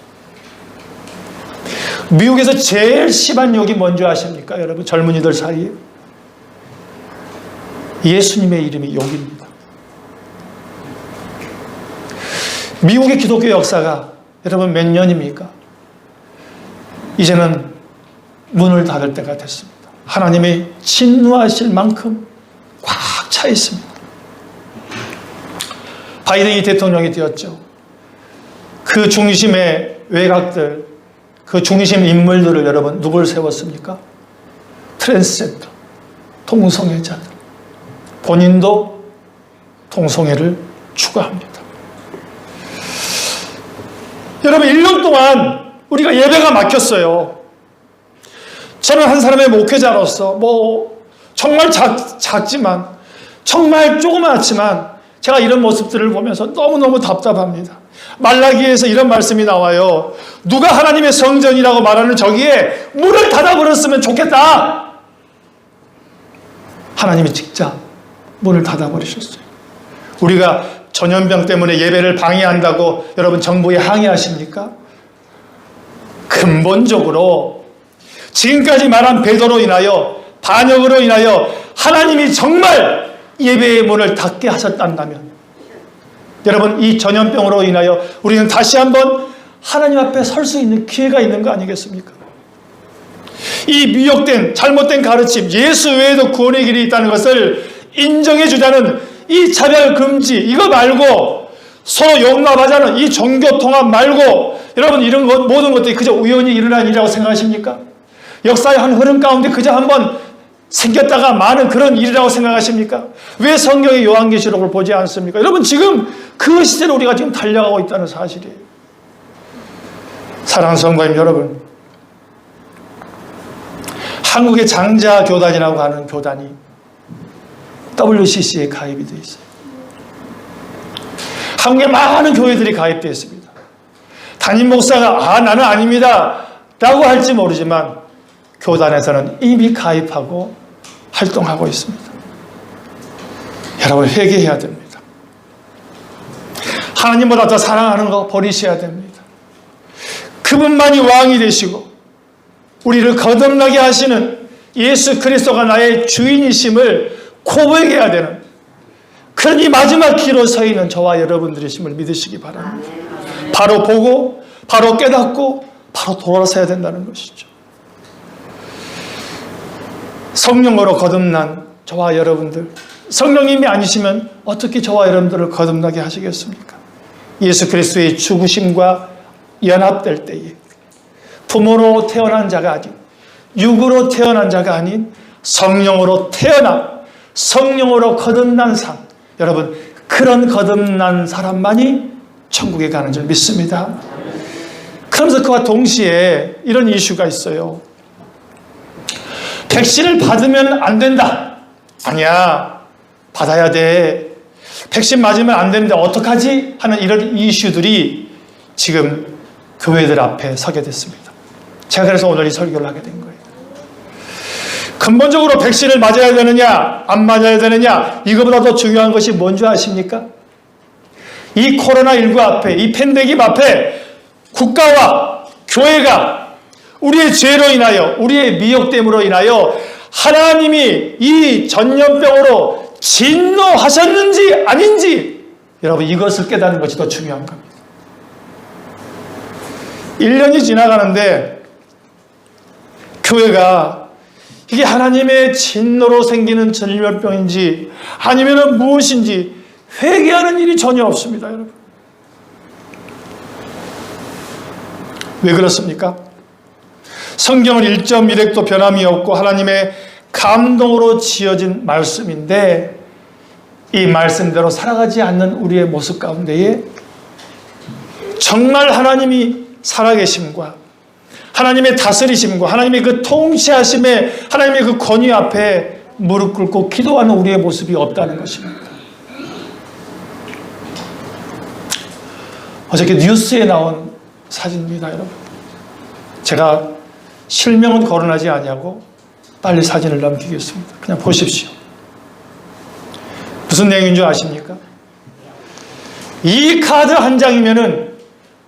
미국에서 제일 심한 욕이 뭔지 아십니까? 여러분, 젊은이들 사이에 예수님의 이름이 욕입니다. 미국의 기독교 역사가 여러분 몇 년입니까? 이제는 문을 닫을 때가 됐습니다. 하나님이 진노하실 만큼 꽉 차 있습니다. 바이든이 대통령이 되었죠. 그 중심의 외곽들, 그 중심 인물들을 여러분 누굴 세웠습니까? 트랜스젠더, 동성애자들. 본인도 동성애를 추구합니다. 여러분, 1년 동안 우리가 예배가 막혔어요. 저는 한 사람의 목회자로서 정말 작지만, 정말 조그맣지만 제가 이런 모습들을 보면서 너무너무 답답합니다. 말라기에서 이런 말씀이 나와요. 누가 하나님의 성전이라고 말하는 저기에 문을 닫아버렸으면 좋겠다. 하나님이 직접 문을 닫아버리셨어요. 우리가 전염병 때문에 예배를 방해한다고 여러분 정부에 항의하십니까? 근본적으로 지금까지 말한 배도로 인하여 반역으로 인하여 하나님이 정말 예배의 문을 닫게 하셨단다면 여러분 이 전염병으로 인하여 우리는 다시 한번 하나님 앞에 설 수 있는 기회가 있는 거 아니겠습니까? 이 미혹된 잘못된 가르침 예수 외에도 구원의 길이 있다는 것을 인정해 주자는 이 차별 금지 이거 말고 서로 용납하자는 이 종교 통합 말고 여러분 이런 것 모든 것들이 그저 우연히 일어난 일이라고 생각하십니까? 역사의 한 흐름 가운데 그저 한번 생겼다가 많은 그런 일이라고 생각하십니까? 왜 성경의 요한계시록을 보지 않습니까? 여러분 지금 그 시대를 우리가 지금 달려가고 있다는 사실이에요. 사랑하는 성도님 여러분, 한국의 장자교단이라고 하는 교단이 WCC에 가입이 되어 있어요. 한국에 많은 교회들이 가입되어 있습니다. 담임 목사가 나는 아닙니다 라고 할지 모르지만 교단에서는 이미 가입하고 활동하고 있습니다. 여러분 회개해야 됩니다. 하나님보다 더 사랑하는 거 버리셔야 됩니다. 그분만이 왕이 되시고 우리를 거듭나게 하시는 예수 그리스도가 나의 주인이심을 고백해야 되는 그런 이 마지막 길로 서 있는 저와 여러분들이심을 믿으시기 바랍니다. 바로 보고 바로 깨닫고 바로 돌아서야 된다는 것이죠. 성령으로 거듭난 저와 여러분들, 성령님이 아니시면 어떻게 저와 여러분들을 거듭나게 하시겠습니까? 예수 그리스도의 죽으심과 연합될 때에 부모로 태어난 자가 아닌 육으로 태어난 자가 아닌 성령으로 태어나 성령으로 거듭난 삶, 여러분 그런 거듭난 사람만이 천국에 가는 줄 믿습니다. 그러면서 그와 동시에 이런 이슈가 있어요. 백신을 받으면 안 된다. 아니야, 받아야 돼. 백신 맞으면 안 되는데 어떡하지? 하는 이런 이슈들이 지금 교회들 앞에 서게 됐습니다. 제가 그래서 오늘 이 설교를 하게 된 거예요. 근본적으로 백신을 맞아야 되느냐 안 맞아야 되느냐 이거보다 더 중요한 것이 뭔지 아십니까? 이 코로나19 앞에 이 팬데믹 앞에 국가와 교회가 우리의 죄로 인하여 우리의 미혹됨으로 인하여 하나님이 이 전염병으로 진노하셨는지 아닌지 여러분 이것을 깨닫는 것이 더 중요한 겁니다. 1년이 지나가는데 교회가 이게 하나님의 진노로 생기는 전염병인지 아니면 무엇인지 회개하는 일이 전혀 없습니다. 여러분 왜 그렇습니까? 성경은 1.1획도 변함이 없고 하나님의 감동으로 지어진 말씀인데 이 말씀대로 살아가지 않는 우리의 모습 가운데에 정말 하나님이 살아계심과 하나님의 다스리심과 하나님의 그 통치하심에 하나님의 그 권위 앞에 무릎 꿇고 기도하는 우리의 모습이 없다는 것입니다. 어저께 뉴스에 나온 사진입니다. 여러분 제가 실명은 거론하지 않냐고 빨리 사진을 남기겠습니다. 그냥 보십시오. 무슨 내용인 줄 아십니까? 이 카드 한 장이면은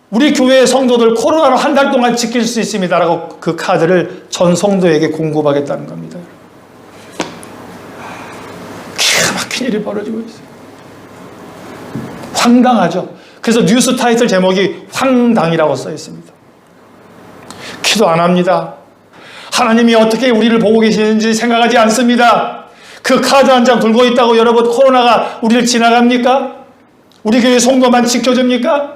우리 교회의 성도들 코로나로 한 달 동안 지킬 수 있습니다라고 그 카드를 전 성도에게 공급하겠다는 겁니다. 기가 막힌 일이 벌어지고 있어요. 황당하죠. 그래서 뉴스 타이틀 제목이 황당이라고 써 있습니다. 기도 안 합니다. 하나님이 어떻게 우리를 보고 계시는지 생각하지 않습니다. 그 카드 한 장 들고 있다고 여러분 코로나가 우리를 지나갑니까? 우리 교회 성도만 지켜줍니까?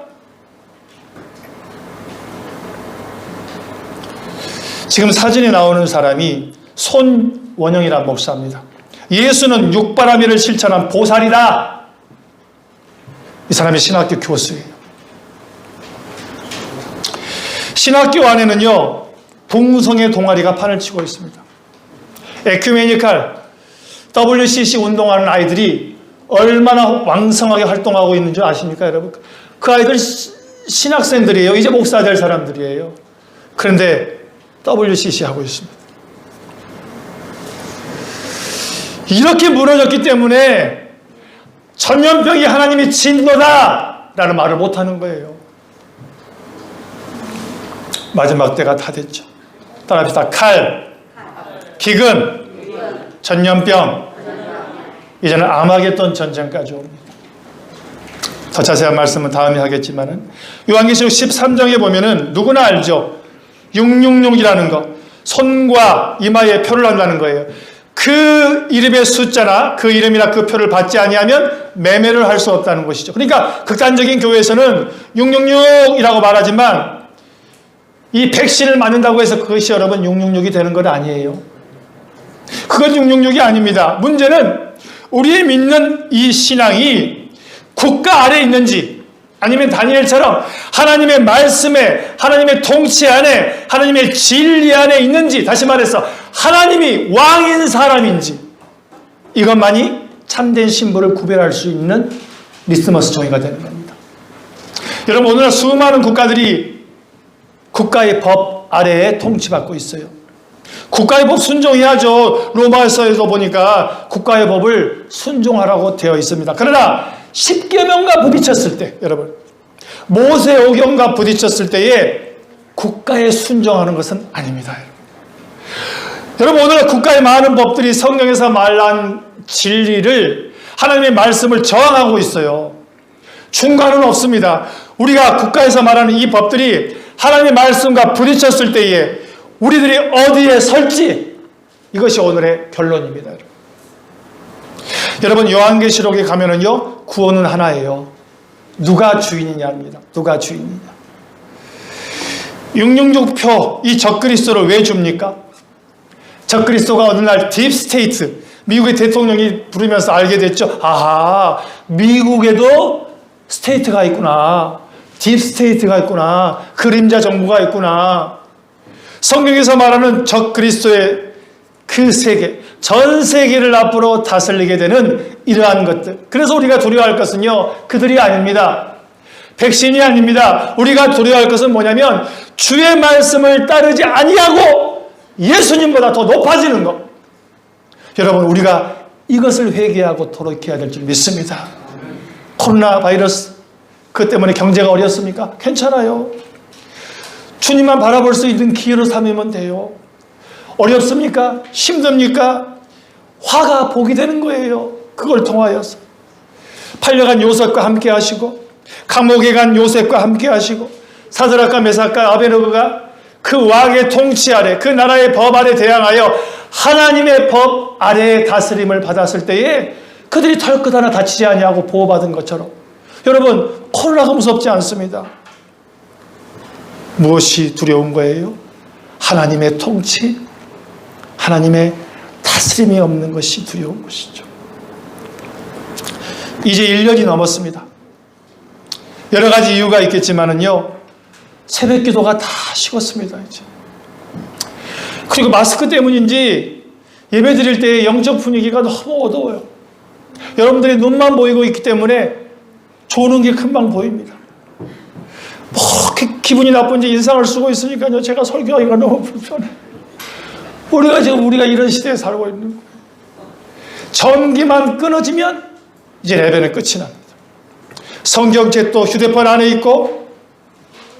지금 사진에 나오는 사람이 손원영이라는 목사입니다. 예수는 육바라밀을 실천한 보살이다. 이 사람이 신학교 교수예요. 신학교 안에는요 동성애 동아리가 판을 치고 있습니다. 에큐메니칼 WCC 운동하는 아이들이 얼마나 왕성하게 활동하고 있는 줄 아십니까, 여러분? 그 아이들 신학생들이에요. 이제 목사 될 사람들이에요. 그런데 WCC 하고 있습니다. 이렇게 무너졌기 때문에 전염병이 하나님의 진노다라는 말을 못하는 거예요. 마지막 때가 다 됐죠. 따라합시다. 칼, 기근, 전염병, 이제는 아마겟돈 전쟁까지 옵니다. 더 자세한 말씀은 다음에 하겠지만은 요한계시록 13장에 보면은 누구나 알죠. 666이라는 거, 손과 이마에 표를 한다는 거예요. 그 이름의 숫자나 그 이름이나 그 표를 받지 아니하면 매매를 할 수 없다는 것이죠. 그러니까 극단적인 교회에서는 666이라고 말하지만 이 백신을 맞는다고 해서 그것이 여러분 666이 되는 건 아니에요. 그건 666이 아닙니다. 문제는 우리의 믿는 이 신앙이 국가 아래에 있는지 아니면 다니엘처럼 하나님의 말씀에, 하나님의 통치 안에, 하나님의 진리 안에 있는지, 다시 말해서 하나님이 왕인 사람인지, 이것만이 참된 신부를 구별할 수 있는 리트머스 종이가 되는 겁니다. 여러분, 오늘날 수많은 국가들이 국가의 법 아래에 통치받고 있어요. 국가의 법 순종해야죠. 로마서에서 보니까 국가의 법을 순종하라고 되어 있습니다. 그러나 십계명과 부딪혔을 때, 여러분, 모세오경과 부딪혔을 때에 국가에 순종하는 것은 아닙니다. 여러분, 오늘 국가의 많은 법들이 성경에서 말한 진리를, 하나님의 말씀을 저항하고 있어요. 중간은 없습니다. 우리가 국가에서 말하는 이 법들이 하나님의 말씀과 부딪혔을 때에 우리들이 어디에 설지, 이것이 오늘의 결론입니다. 여러분, 요한계시록에 가면은요, 구원은 하나예요. 누가 주인이냐입니다. 누가 주인이냐. 666표, 이 적그리스도를 왜 줍니까? 적그리스도가 어느 날 딥스테이트, 미국의 대통령이 부르면서 알게 됐죠. 아하, 미국에도 스테이트가 있구나. 딥스테이트가 있구나. 그림자 정부가 있구나. 성경에서 말하는 적그리스도의 그 세계, 전 세계를 앞으로 다스리게 되는 이러한 것들. 그래서 우리가 두려워할 것은요, 그들이 아닙니다. 백신이 아닙니다. 우리가 두려워할 것은 뭐냐면 주의 말씀을 따르지 아니하고 예수님보다 더 높아지는 것. 여러분, 우리가 이것을 회개하고 돌이켜야 될 줄 믿습니다. 코로나 바이러스, 그것 때문에 경제가 어렵습니까? 괜찮아요. 주님만 바라볼 수 있는 기회로 삼으면 돼요. 어렵습니까? 힘듭니까? 화가 복이 되는 거예요. 그걸 통하여서. 팔려간 요셉과 함께 하시고, 감옥에 간 요셉과 함께 하시고, 사드락과 메삭과 아베노고가 그 왕의 통치 아래, 그 나라의 법 아래 대항하여 하나님의 법 아래의 다스림을 받았을 때에 그들이 털끝 하나 다치지 아니하고 보호받은 것처럼, 여러분, 코로나가 무섭지 않습니다. 무엇이 두려운 거예요? 하나님의 통치, 하나님의 다스림이 없는 것이 두려운 것이죠. 이제 1년이 넘었습니다. 여러 가지 이유가 있겠지만은요, 새벽 기도가 다 식었습니다, 이제. 그리고 마스크 때문인지 예배 드릴 때 영적 분위기가 너무 어두워요. 여러분들이 눈만 보이고 있기 때문에 조는 게 금방 보입니다. 뭐 기분이 나쁜지 인상을 쓰고 있으니까요, 제가 설교하기가 너무 불편해. 우리가 이런 시대에 살고 있는 거예요. 전기만 끊어지면 이제 예배는 끝이 납니다. 성경책 또 휴대폰 안에 있고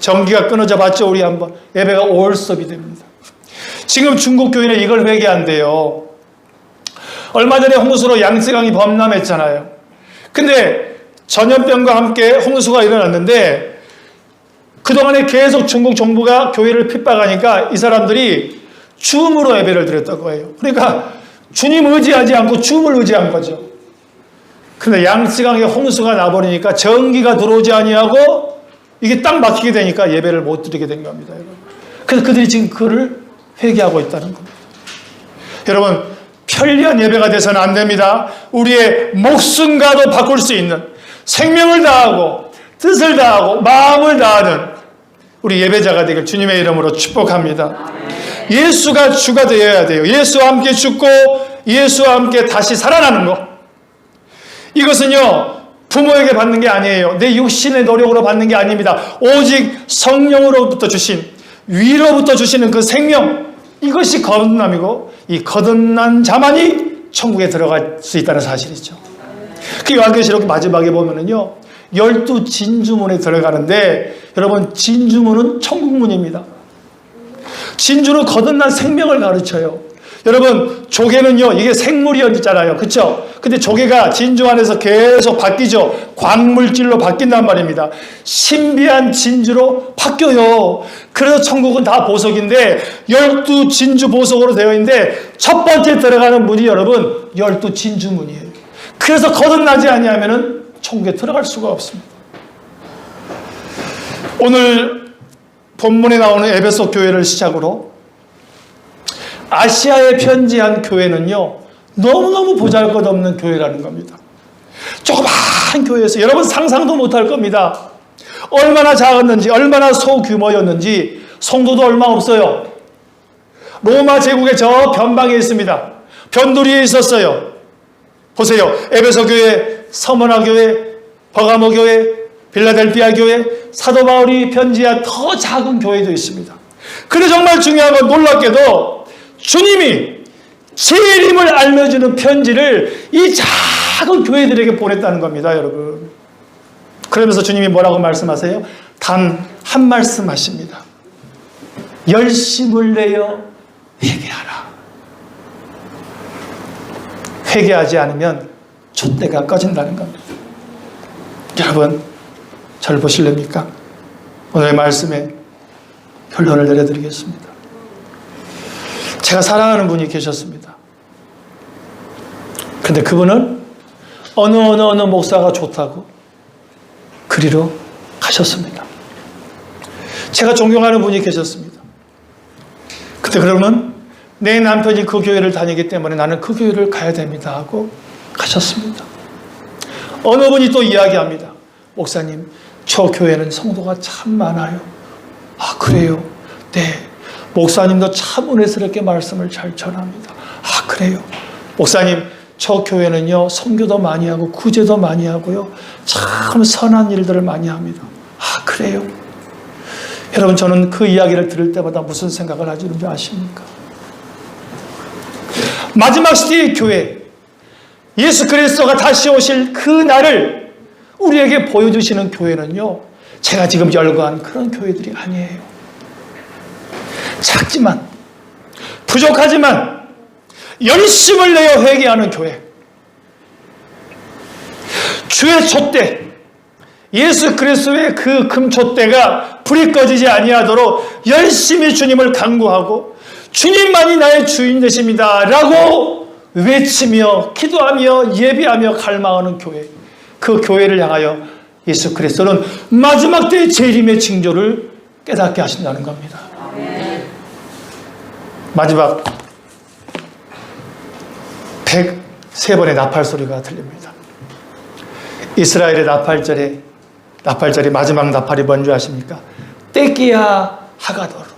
전기가 끊어져 봤죠. 우리 한번 예배가 올섭이 됩니다. 지금 중국 교회는 이걸 회개한대요. 얼마 전에 홍수로 양쯔강이 범람했잖아요. 근데 전염병과 함께 홍수가 일어났는데 그동안에 계속 중국 정부가 교회를 핍박하니까 이 사람들이 줌으로 예배를 드렸던 거예요. 그러니까 주님 의지하지 않고 줌을 의지한 거죠. 근데 양쯔강에 홍수가 나버리니까 전기가 들어오지 아니하고 이게 딱 막히게 되니까 예배를 못 드리게 된 겁니다. 여러분. 그래서 그들이 지금 그를 회개하고 있다는 겁니다. 여러분, 편리한 예배가 돼서는 안 됩니다. 우리의 목숨과도 바꿀 수 있는, 생명을 다하고 뜻을 다하고 마음을 다하는 우리 예배자가 되길 주님의 이름으로 축복합니다. 예수가 주가 되어야 돼요. 예수와 함께 죽고 예수와 함께 다시 살아나는 것. 이것은요, 부모에게 받는 게 아니에요. 내 육신의 노력으로 받는 게 아닙니다. 오직 성령으로부터 주신, 위로부터 주시는 그 생명, 이것이 거듭남이고, 이 거듭난 자만이 천국에 들어갈 수 있다는 사실이죠. 그 요한계시록 마지막에 보면은요, 12 진주문에 들어가는데, 여러분, 진주문은 천국문입니다. 진주는 거듭난 생명을 가르쳐요. 여러분, 조개는요, 이게 생물이었잖아요. 그쵸? 근데 조개가 진주 안에서 계속 바뀌죠. 광물질로 바뀐단 말입니다. 신비한 진주로 바뀌어요. 그래서 천국은 다 보석인데, 12 진주 보석으로 되어 있는데, 첫 번째 들어가는 문이 여러분, 12 진주문이에요. 그래서 거듭나지 아니하면은 천국에 들어갈 수가 없습니다. 오늘 본문에 나오는 에베소 교회를 시작으로 아시아에 편지한 교회는요, 너무너무 보잘것없는 교회라는 겁니다. 조그마한 교회에서 여러분 상상도 못할 겁니다. 얼마나 작았는지, 얼마나 소규모였는지. 성도도 얼마 없어요. 로마 제국의 저 변방에 있습니다. 변두리에 있었어요. 보세요. 에베소 교회, 서머나 교회, 버가모 교회, 빌라델피아 교회, 사도 바울이 편지한 더 작은 교회도 있습니다. 근데 정말 중요한 건 놀랍게도 주님이 재림을 알려주는 편지를 이 작은 교회들에게 보냈다는 겁니다, 여러분. 그러면서 주님이 뭐라고 말씀하세요? 단 한 말씀 하십니다. 열심을 내어 회개하라. 회개하지 않으면 촛대가 꺼진다는 겁니다. 여러분, 잘 보실랍니까? 오늘의 말씀에 결론을 내려드리겠습니다. 제가 사랑하는 분이 계셨습니다. 근데 그분은 어느 목사가 좋다고 그리로 가셨습니다. 제가 존경하는 분이 계셨습니다. 근데 그러면 내 남편이 그 교회를 다니기 때문에 나는 그 교회를 가야 됩니다 하고 가셨습니다. 어느 분이 또 이야기합니다. 목사님, 저 교회는 성도가 참 많아요. 아, 그래요? 네. 목사님도 참 은혜스럽게 말씀을 잘 전합니다. 아, 그래요? 목사님, 저 교회는요, 선교도 많이 하고 구제도 많이 하고요, 참 선한 일들을 많이 합니다. 아, 그래요? 여러분, 저는 그 이야기를 들을 때마다 무슨 생각을 하시는 줄 아십니까? 마지막 시대의 교회, 예수 그리스도가 다시 오실 그 날을 우리에게 보여주시는 교회는요, 제가 지금 열거한 그런 교회들이 아니에요. 작지만, 부족하지만 열심을 내어 회개하는 교회. 주의 촛대, 예수 그리스도의 그 금촛대가 불이 꺼지지 아니하도록 열심히 주님을 간구하고 주님만이 나의 주인 되십니다 라고 외치며 기도하며 예비하며 갈망하는 교회. 그 교회를 향하여 예수 그리스도는 마지막 때의 재림의 징조를 깨닫게 하신다는 겁니다. 마지막 103번의 나팔 소리가 들립니다. 이스라엘의 나팔절의 마지막 나팔이 뭔지 아십니까? 떼끼야 하가도르.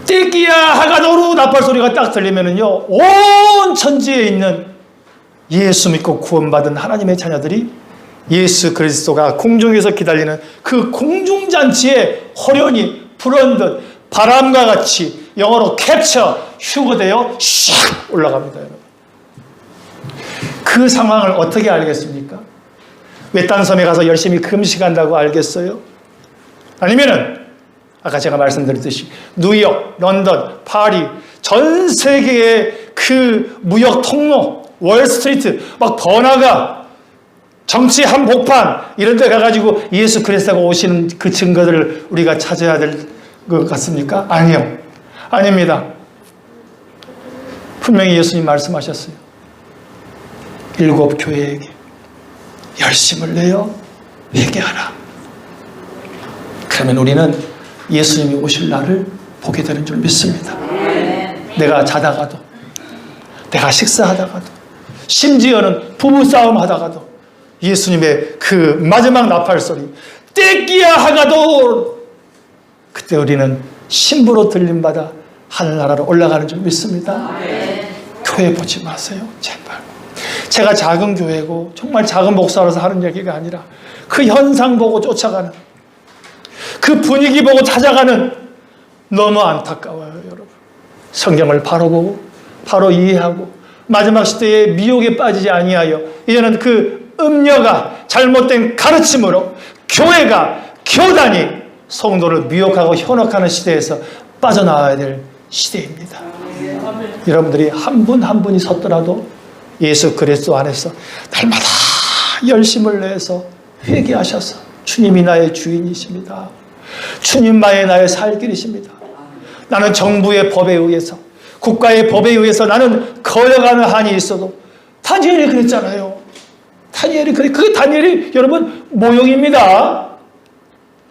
떼끼야 하가도르 나팔 소리가 딱 들리면은요, 온 천지에 있는 예수 믿고 구원받은 하나님의 자녀들이 예수 그리스도가 공중에서 기다리는 그 공중잔치에 호련히 불어듯 바람과 같이, 영어로 캡처, 휴거되어 샥 올라갑니다, 여러분. 그 상황을 어떻게 알겠습니까? 외딴 섬에 가서 열심히 금식한다고 알겠어요? 아니면은 아까 제가 말씀드렸듯이 뉴욕, 런던, 파리, 전 세계의 그 무역 통로, 월스트리트, 막 번화가, 정치 한복판 이런 데 가가지고 예수 그리스도가 오시는 그 증거들을 우리가 찾아야 될 것 같습니까? 아니요. 아닙니다. 분명히 예수님 말씀하셨어요. 7 교회에게 열심을 내어 회개하라. 그러면 우리는 예수님이 오실 날을 보게 되는 줄 믿습니다. 내가 자다가도, 내가 식사하다가도, 심지어는 부부싸움 하다가도 예수님의 그 마지막 나팔소리, 떼끼야 하가도, 그때 우리는 신부로 들림받아 하늘나라로 올라가는 줄 믿습니다. 교회 보지 마세요, 제발. 제가 작은 교회고 정말 작은 목사로서 하는 얘기가 아니라 그 현상 보고 쫓아가는, 그 분위기 보고 찾아가는, 너무 안타까워요, 여러분. 성경을 바로 보고 바로 이해하고 마지막 시대에 미혹에 빠지지 아니하여 이제는 그 음녀가 잘못된 가르침으로 교회가, 교단이 성도를 미혹하고 현혹하는 시대에서 빠져나와야 될 시대입니다. 여러분들이 한 분 한 분이 섰더라도 예수 그리스도 안에서 날마다 열심을 내서 회개하셔서 주님이 나의 주인이십니다. 주님만이 나의 살 길이십니다. 나는 정부의 법에 의해서, 국가의 법에 의해서 나는 거여가는 한이 있어도, 다니엘이 그랬잖아요. 다니엘이 그래. 그 다니엘이 여러분 모형입니다.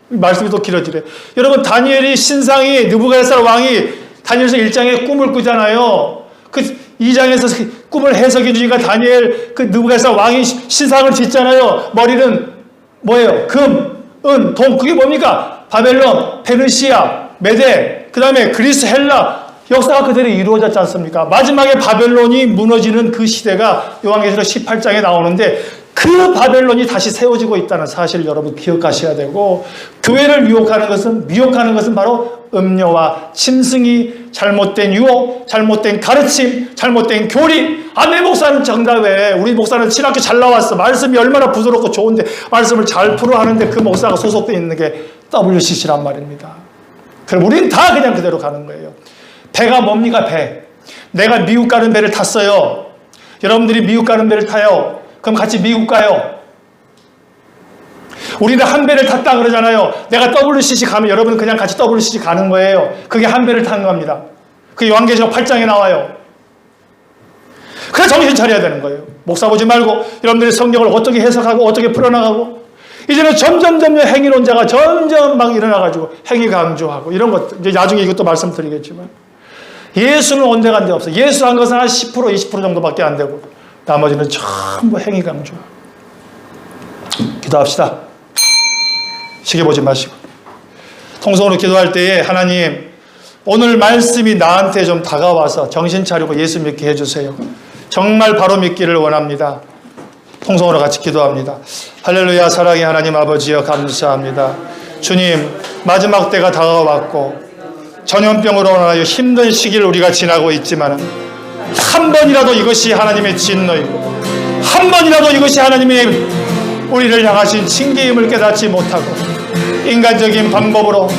말씀이 또 길어지래. 여러분, 다니엘이 신상이, 느부갓네살 왕이 다니엘서 1장에 꿈을 꾸잖아요. 그 2장에서 꿈을 해석해 주니까 다니엘, 그 느부갓네살 왕이 신상을 짓잖아요. 머리는 뭐예요? 금, 은, 동. 그게 뭡니까? 바벨론, 페르시아, 메데, 그 다음에 그리스, 헬라. 역사가 그대로 이루어졌지 않습니까? 마지막에 바벨론이 무너지는 그 시대가 요한계시록 18장에 나오는데, 그 바벨론이 다시 세워지고 있다는 사실 여러분 기억하셔야 되고, 교회를 미혹하는 것은 바로 음녀와 짐승이, 잘못된 유혹, 잘못된 가르침, 잘못된 교리. 아, 내 목사는 정답에, 우리 목사는 신학교 잘 나왔어, 말씀이 얼마나 부드럽고 좋은데 말씀을 잘 풀어 하는데 그 목사가 소속되어 있는 게 WCC란 말입니다. 그럼 우리는 다 그냥 그대로 가는 거예요. 배가 뭡니까? 배. 내가 미국 가는 배를 탔어요. 여러분들이 미국 가는 배를 타요. 그럼 같이 미국 가요. 우리는 한 배를 탔다 그러잖아요. 내가 WCC 가면 여러분은 그냥 같이 WCC 가는 거예요. 그게 한 배를 타는 겁니다. 그게 요한계시록 8장에 나와요. 그래 정신 차려야 되는 거예요. 목사 보지 말고 여러분들이 성경을 어떻게 해석하고 어떻게 풀어나가고, 이제는 점점 행위론자가 점점 막 일어나가지고 행위 강조하고 이런 것, 이제 나중에 이것도 말씀드리겠지만, 예수는 온데간데 없어요. 예수 한 것은 한 10%, 20% 정도밖에 안 되고 나머지는 전부 행위 강조. 기도합시다. 시계 보지 마시고 통성으로 기도할 때에, 하나님 오늘 말씀이 나한테 좀 다가와서 정신 차리고 예수 믿게 해주세요. 정말 바로 믿기를 원합니다. 통성으로 같이 기도합니다. 할렐루야. 사랑의 하나님 아버지여, 감사합니다. 주님, 마지막 때가 다가왔고 전염병으로 인하여 힘든 시기를 우리가 지나고 있지만, 한 번이라도 이것이 하나님의 진노이고, 한 번이라도 이것이 하나님의 우리를 향하신 징계임을 깨닫지 못하고 인간적인 방법으로,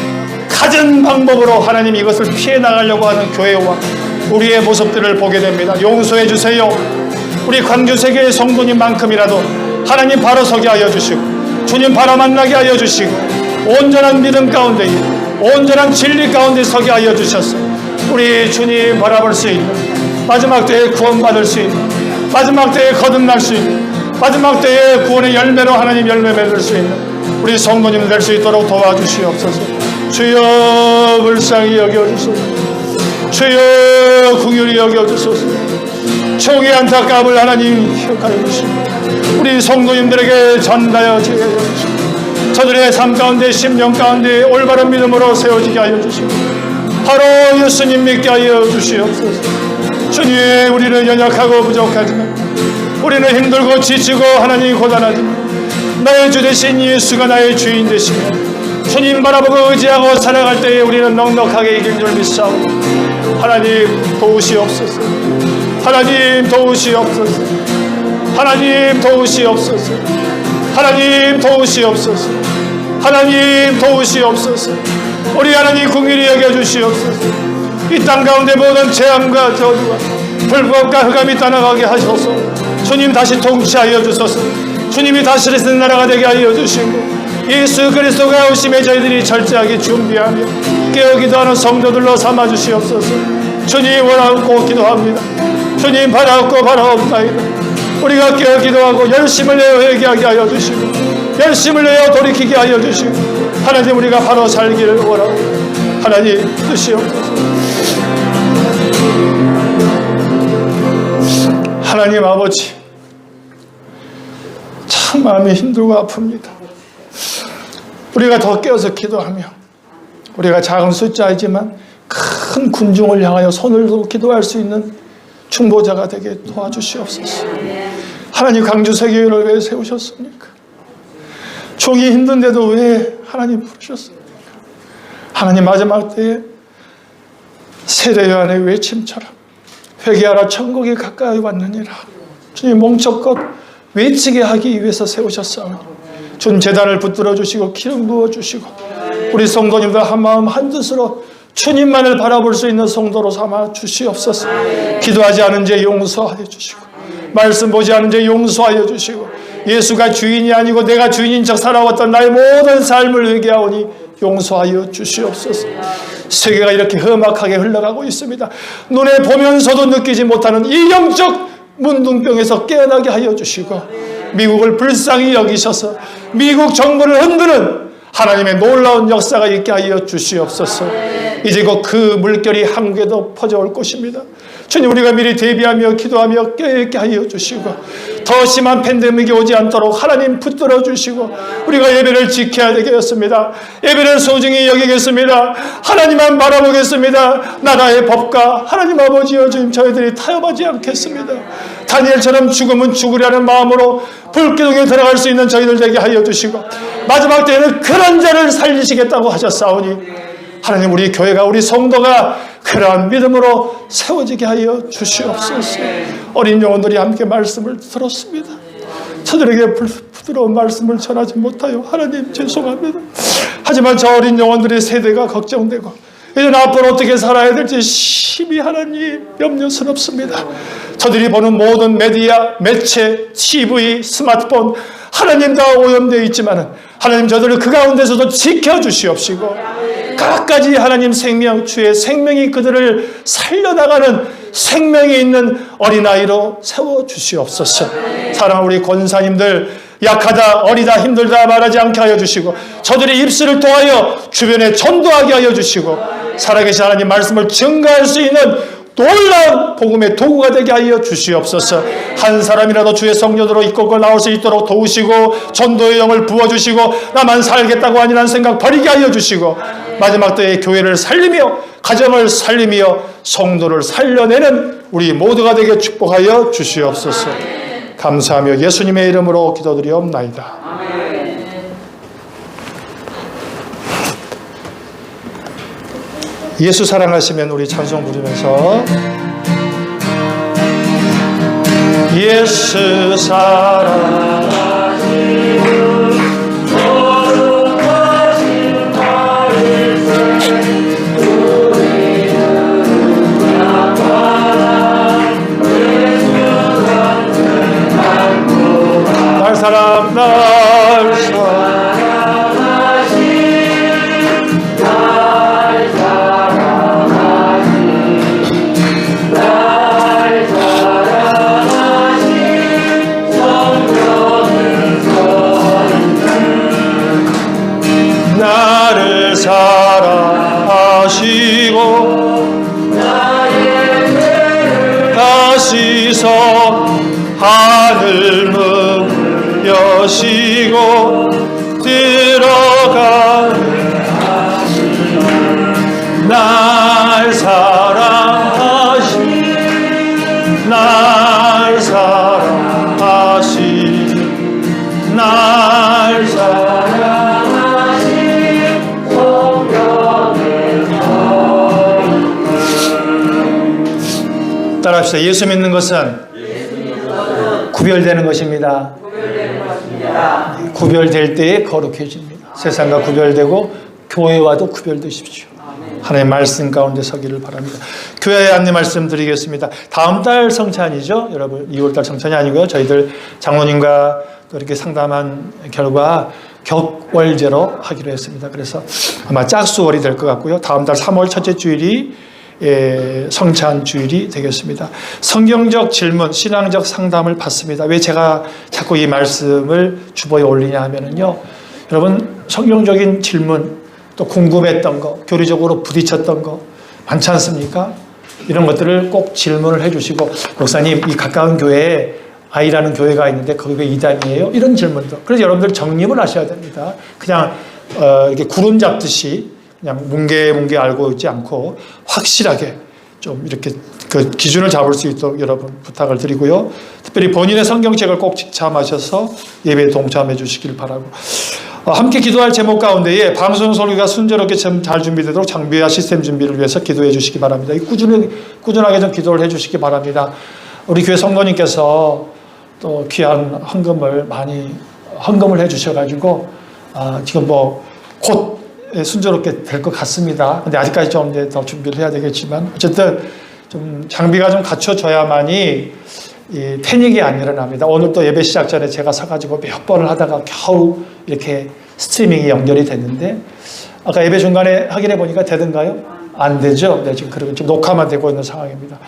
갖은 방법으로 하나님 이것을 피해 나가려고 하는 교회와 우리의 모습들을 보게 됩니다. 용서해 주세요. 우리 광주세계의 성도님만큼이라도 하나님 바로 서게 하여 주시고, 주님 바로 만나게 하여 주시고, 온전한 믿음 가운데, 온전한 진리 가운데 서게 하여 주셔서 우리 주님 바라볼 수 있는, 마지막 때에 구원받을 수 있는, 마지막 때에 거듭날 수 있는, 마지막 때에 구원의 열매로 하나님 열매 맺을 수 있는 우리 성도님 될 수 있도록 도와주시옵소서. 주여 불쌍히 여겨주소서. 주여 긍휼히 여겨주소서. 총의 안타까움을 하나님 기억하여 주시고 우리 성도님들에게 전하여 주시고, 저들의 삶 가운데, 심령 가운데 올바른 믿음으로 세워지게 하여 주시고, 바로 예수님 믿게 하여 주시옵소서. 주님, 우리는 연약하고 부족하지만, 우리는 힘들고 지치고 하나님 고단하지만, 나의 주 되신 예수가 나의 주인 되시며 주님 바라보고 의지하고 살아갈 때에 우리는 넉넉하게 이길 줄 믿사오니, 하나님 도우시옵소서. 하나님 도우시옵소서. 하나님 도우시옵소서. 하나님 도우시옵소서. 하나님 도우시옵소서. 우리 하나님 긍휼히 여겨주시옵소서. 이 땅 가운데 모든 재앙과 저주와 불법과 흑암이 떠나가게 하셔서 주님 다시 통치하여 주소서. 주님이 다스리는 나라가 되게 하여 주시고, 예수 그리스도가 오심에 저희들이 철저하게 준비하며 깨어기도 하는 성도들로 삼아주시옵소서. 주님 원하고 기도합니다. 주님 바라옵고 바라옵나이다. 우리가 깨어 기도하고 열심을 내어 회개하게 하여 주시고, 열심을 내어 돌이키게 하여 주시고, 하나님 우리가 바로 살기를 원하고 하나님 주시옵소서. 하나님 아버지, 참 마음이 힘들고 아픕니다. 우리가 더 깨어서 기도하며, 우리가 작은 숫자이지만 큰 군중을 향하여 손을 들고 기도할 수 있는 중보자가 되게 도와주시옵소서. 하나님 강주 세계교회를 왜 세우셨습니까? 종이 힘든데도 왜 하나님 부르셨습니까? 하나님 마지막 때에 세례 요한의 외침처럼 회개하라 천국이 가까이 왔느니라. 주님 몸척껏 외치게 하기 위해서 세우셨사오니 주님 제단을 붙들어 주시고 기름 부어 주시고 우리 성도님들 한마음 한뜻으로 주님만을 바라볼 수 있는 성도로 삼아 주시옵소서. 기도하지 않은 죄 용서하여 주시고 말씀 보지 않은 죄 용서하여 주시고 예수가 주인이 아니고 내가 주인인 척 살아왔던 나의 모든 삶을 회개하오니 용서하여 주시옵소서. 세계가 이렇게 험악하게 흘러가고 있습니다. 눈에 보면서도 느끼지 못하는 이 영적 문둥병에서 깨어나게 하여 주시고 미국을 불쌍히 여기셔서 미국 정부를 흔드는 하나님의 놀라운 역사가 있게 하여 주시옵소서. 이제 곧 그 물결이 한국에도 퍼져올 것입니다. 주님 우리가 미리 대비하며 기도하며 깨어있게 하여 주시고 더 심한 팬데믹이 오지 않도록 하나님 붙들어 주시고 우리가 예배를 지켜야 되겠습니다. 예배를 소중히 여기겠습니다. 하나님만 바라보겠습니다. 나라의 법과 하나님 아버지여 주님 저희들이 타협하지 않겠습니다. 다니엘처럼 죽으면 죽으려는 마음으로 불기둥에 들어갈 수 있는 저희들 되게 하여 주시고 마지막 때에는 그런 자를 살리시겠다고 하셨사오니 하나님 우리 교회가 우리 성도가 그러한 믿음으로 세워지게 하여 주시옵소서. 어린 영혼들이 함께 말씀을 들었습니다. 저들에게 부드러운 말씀을 전하지 못하여 하나님 죄송합니다. 하지만 저 어린 영혼들의 세대가 걱정되고 이제 앞으로 어떻게 살아야 될지 심히 하나님 염려스럽습니다. 저들이 보는 모든 메디아, 매체, TV, 스마트폰 하나님 다 오염되어 있지만 하나님 저들을 그 가운데서도 지켜주시옵시고 끝까지 하나님 생명, 주의 생명이 그들을 살려나가는 생명이 있는 어린아이로 세워주시옵소서. 사랑하는 우리 권사님들 약하다, 어리다, 힘들다 말하지 않게 하여 주시고 저들의 입술을 통하여 주변에 전도하게 하여 주시고 살아계신 하나님 말씀을 증거할 수 있는 놀라운 복음의 도구가 되게 하여 주시옵소서. 한 사람이라도 주의 성령으로 이끌고 나올 수 있도록 도우시고 전도의 영을 부어주시고 나만 살겠다고 아니라는 생각 버리게 하여 주시고 마지막 때에 교회를 살리며 가정을 살리며 성도를 살려내는 우리 모두가 되게 축복하여 주시옵소서. 감사하며 예수님의 이름으로 기도드리옵나이다. 예수 사랑하시면 우리 찬송 부르면서 예수 사랑하시면 거룩하신 나의 생 우리는 약하나 예수 같은 날 사랑 날 사랑 나를 사랑하시고 나의 죄를 다시서 하늘 문을 여시고 들어가게 하시는 날 사랑하시는 날 사랑하시는 날 사랑하시는 따라합시다. 예수 믿는 것은 구별되는 것입니다. 구별될 때에 거룩해집니다. 세상과 구별되고 교회와도 구별되십시오. 하나님의 말씀 가운데 서기를 바랍니다. 교회에 안내 말씀 드리겠습니다. 다음 달 성찬이죠. 여러분 2월달 성찬이 아니고요. 저희들 장로님과 또 이렇게 상담한 결과 격월제로 하기로 했습니다. 그래서 아마 짝수월이 될 것 같고요. 다음 달 3월 첫째 주일이 성찬 주일이 되겠습니다. 성경적 질문, 신앙적 상담을 받습니다. 왜 제가 자꾸 이 말씀을 주보에 올리냐 하면은요, 여러분 성경적인 질문, 또 궁금했던 거, 교리적으로 부딪혔던 거 많지 않습니까? 이런 것들을 꼭 질문을 해주시고, 목사님 이 가까운 교회에 아이라는 교회가 있는데 거기가 이단이에요? 이런 질문도. 그래서 여러분들 정립을 하셔야 됩니다. 그냥 이렇게 구름 잡듯이 그냥 뭉게 알고 있지 않고 확실하게 좀 이렇게 그 기준을 잡을 수 있도록 여러분 부탁을 드리고요. 특별히 본인의 성경책을 꼭 지참하셔서 예배에 동참해 주시길 바라고, 함께 기도할 제목 가운데에 방송 설교가 순조롭게 잘 준비되도록 장비와 시스템 준비를 위해서 기도해 주시기 바랍니다. 꾸준하게 좀 기도를 해 주시기 바랍니다. 우리 교회 성도님께서 또 귀한 헌금을 해 주셔가지고 지금 곧 순조롭게 될 것 같습니다. 근데 아직까지 좀 이제 더 준비를 해야 되겠지만, 어쨌든 좀 장비가 좀 갖춰져야만이 이 패닉이 안 일어납니다. 오늘 또 예배 시작 전에 제가 사가지고 몇 번을 하다가 겨우 이렇게 스트리밍이 연결이 됐는데, 아까 예배 중간에 확인해 보니까 되던가요? 안 되죠? 네, 지금 녹화만 되고 있는 상황입니다.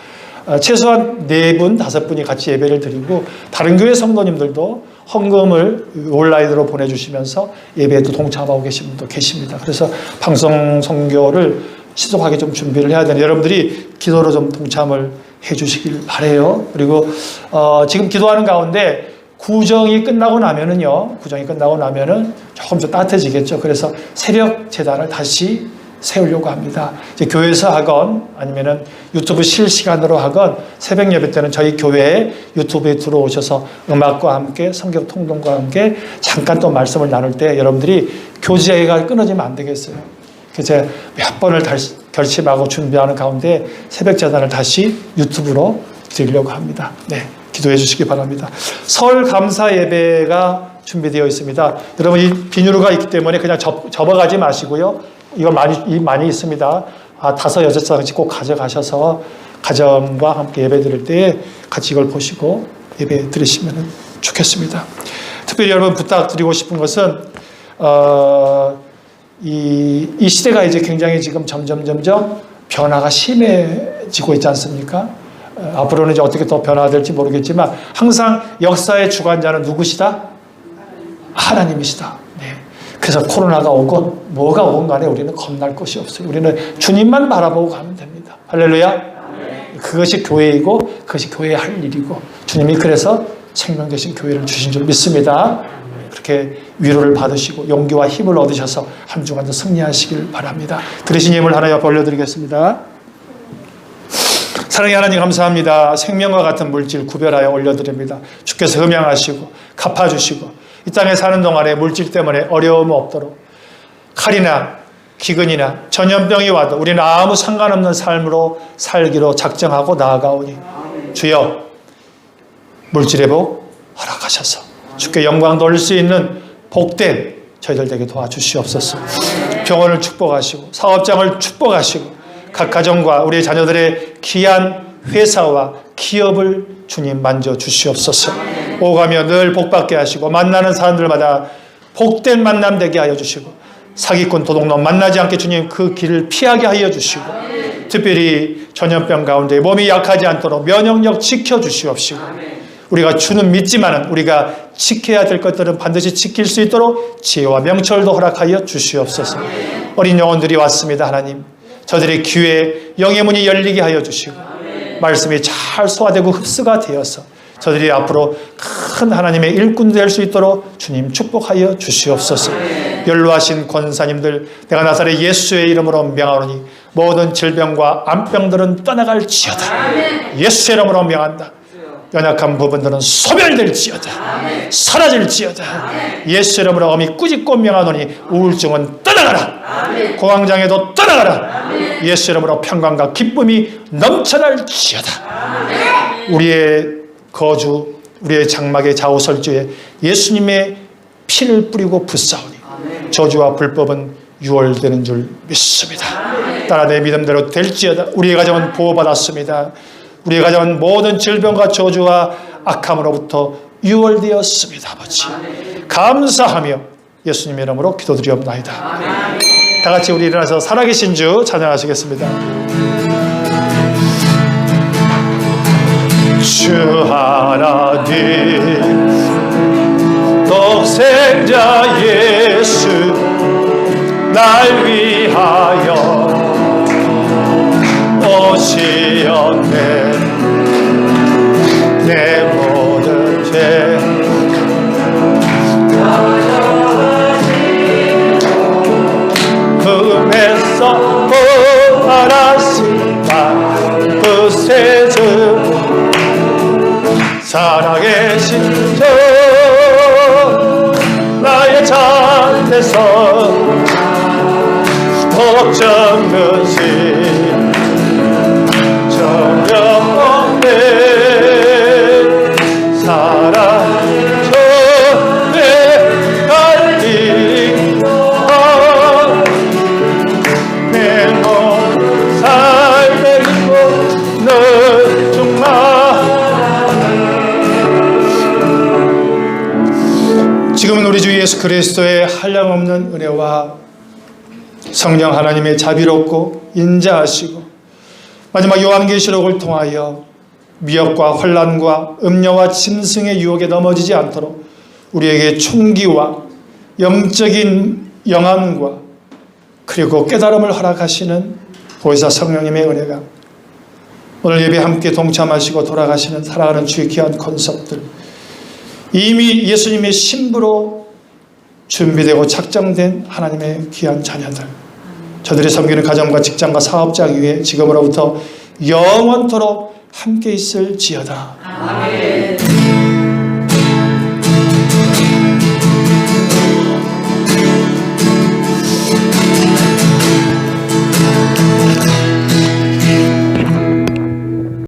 최소한 4분, 5분이 같이 예배를 드리고, 다른 교회 성도님들도 헌금을 온라인으로 보내주시면서 예배에도 동참하고 계신 분도 계십니다. 그래서 방송 선교를 시속하게 좀 준비를 해야 되는 여러분들이 기도로 좀 동참을 해 주시길 바라요. 그리고 지금 기도하는 가운데 구정이 끝나고 나면은 조금 더 따뜻해지겠죠. 그래서 새벽 제단을 다시 세우려고 합니다. 이제 교회에서 하건 아니면은 유튜브 실시간으로 하건 새벽 예배 때는 저희 교회에 유튜브에 들어오셔서 음악과 함께 성경 통독과 함께 잠깐 또 말씀을 나눌 때 여러분들이 교제가 끊어지면 안 되겠어요. 그래서 몇 번을 결심하고 준비하는 가운데 새벽 제단을 다시 유튜브로 드리려고 합니다. 네, 기도해 주시기 바랍니다. 설 감사 예배가 준비되어 있습니다. 여러분, 이 비누가 있기 때문에 그냥 접어가지 마시고요. 이거 많이 있습니다. 5, 6장씩 꼭 가져가셔서 가정과 함께 예배 드릴 때 같이 이걸 보시고 예배 드리시면 좋겠습니다. 특별히 여러분 부탁드리고 싶은 것은 이 시대가 이제 굉장히 지금 점점 변화가 심해지고 있지 않습니까? 앞으로는 이제 어떻게 더 변화가 될지 모르겠지만 항상 역사의 주관자는 누구시다? 하나님이시다. 네. 그래서 코로나가 오건 뭐가 오건 간에 우리는 겁날 것이 없어요. 우리는 주님만 바라보고 가면 됩니다. 할렐루야. 그것이 교회이고 그것이 교회의 할 일이고 주님이 그래서 생명 되신 교회를 주신 줄 믿습니다. 그렇게 위로를 받으시고 용기와 힘을 얻으셔서 한 주간도 승리하시길 바랍니다. 들으신 예물 하나 옆에 올려드리겠습니다. 사랑의 하나님 감사합니다. 생명과 같은 물질 구별하여 올려드립니다. 주께서 흠양하시고 갚아주시고 이 땅에 사는 동안에 물질 때문에 어려움 없도록 칼이나 기근이나 전염병이 와도 우리는 아무 상관없는 삶으로 살기로 작정하고 나아가오니 주여 물질의 복 허락하셔서 주께 영광 돌릴 수 있는 복된 저희들 되게 도와주시옵소서. 병원을 축복하시고 사업장을 축복하시고 각 가정과 우리 자녀들의 귀한 회사와 기업을 주님 만져주시옵소서. 오가며 늘 복받게 하시고 만나는 사람들마다 복된 만남 되게 하여 주시고 사기꾼 도둑놈 만나지 않게 주님 그 길을 피하게 하여 주시고 특별히 전염병 가운데 몸이 약하지 않도록 면역력 지켜주시옵시고 우리가 주는 믿지만은 우리가 지켜야 될 것들은 반드시 지킬 수 있도록 지혜와 명철도 허락하여 주시옵소서. 어린 영혼들이 왔습니다. 하나님 저들의 귀에 영의 문이 열리게 하여 주시고 말씀이 잘 소화되고 흡수가 되어서 저들이 앞으로 큰 하나님의 일꾼 될 수 있도록 주님 축복하여 주시옵소서. 연로하신 권사님들 내가 나사렛 예수의 이름으로 명하노니 모든 질병과 암병들은 떠나갈지어다. 예수의 이름으로 명한다. 연약한 부분들은 소멸될지어다. 사라질지어다. 예수의 이름으로 어미 꾸짖고 명하노니 우울증은 떠나가라. 공황장애도 떠나가라. 예수의 이름으로 평강과 기쁨이 넘쳐날지어다. 우리의 거주 우리의 장막의 좌우설주에 예수님의 피를 뿌리고 붓사오니 저주와 불법은 유월되는 줄 믿습니다. 따라 내 믿음대로 될지어다. 우리의 가정은 보호받았습니다. 우리의 가정은 모든 질병과 저주와 악함으로부터 유월되었습니다. 아버지 감사하며 예수님의 이름으로 기도드리옵나이다. 다 같이 우리 일어나서 살아계신 주 찬양하시겠습니다. 주 하나님 독생자 예수 날 위하여 오시었네. 내 모든 죄 금에서 구하셨다. 곳에서 걱정없이 전혀 없네 사랑처럼 갈 길이 내 몸 살리고 너 정말 지금은 우리 주 예수 그리스도의 한량없는 은혜와 성령 하나님의 자비롭고 인자하시고 마지막 요한계시록을 통하여 미혹과 혼란과 음녀와 짐승의 유혹에 넘어지지 않도록 우리에게 총기와 영적인 영안과 그리고 깨달음을 허락하시는 보혜사 성령님의 은혜가 오늘 예배 함께 동참하시고 돌아가시는 사랑하는 주의 귀한 권속들 이미 예수님의 신부로 준비되고 착정된 하나님의 귀한 자녀들 저들이 섬기는 가정과 직장과 사업장 위에 지금으로부터 영원토록 함께 있을지어다. 아멘.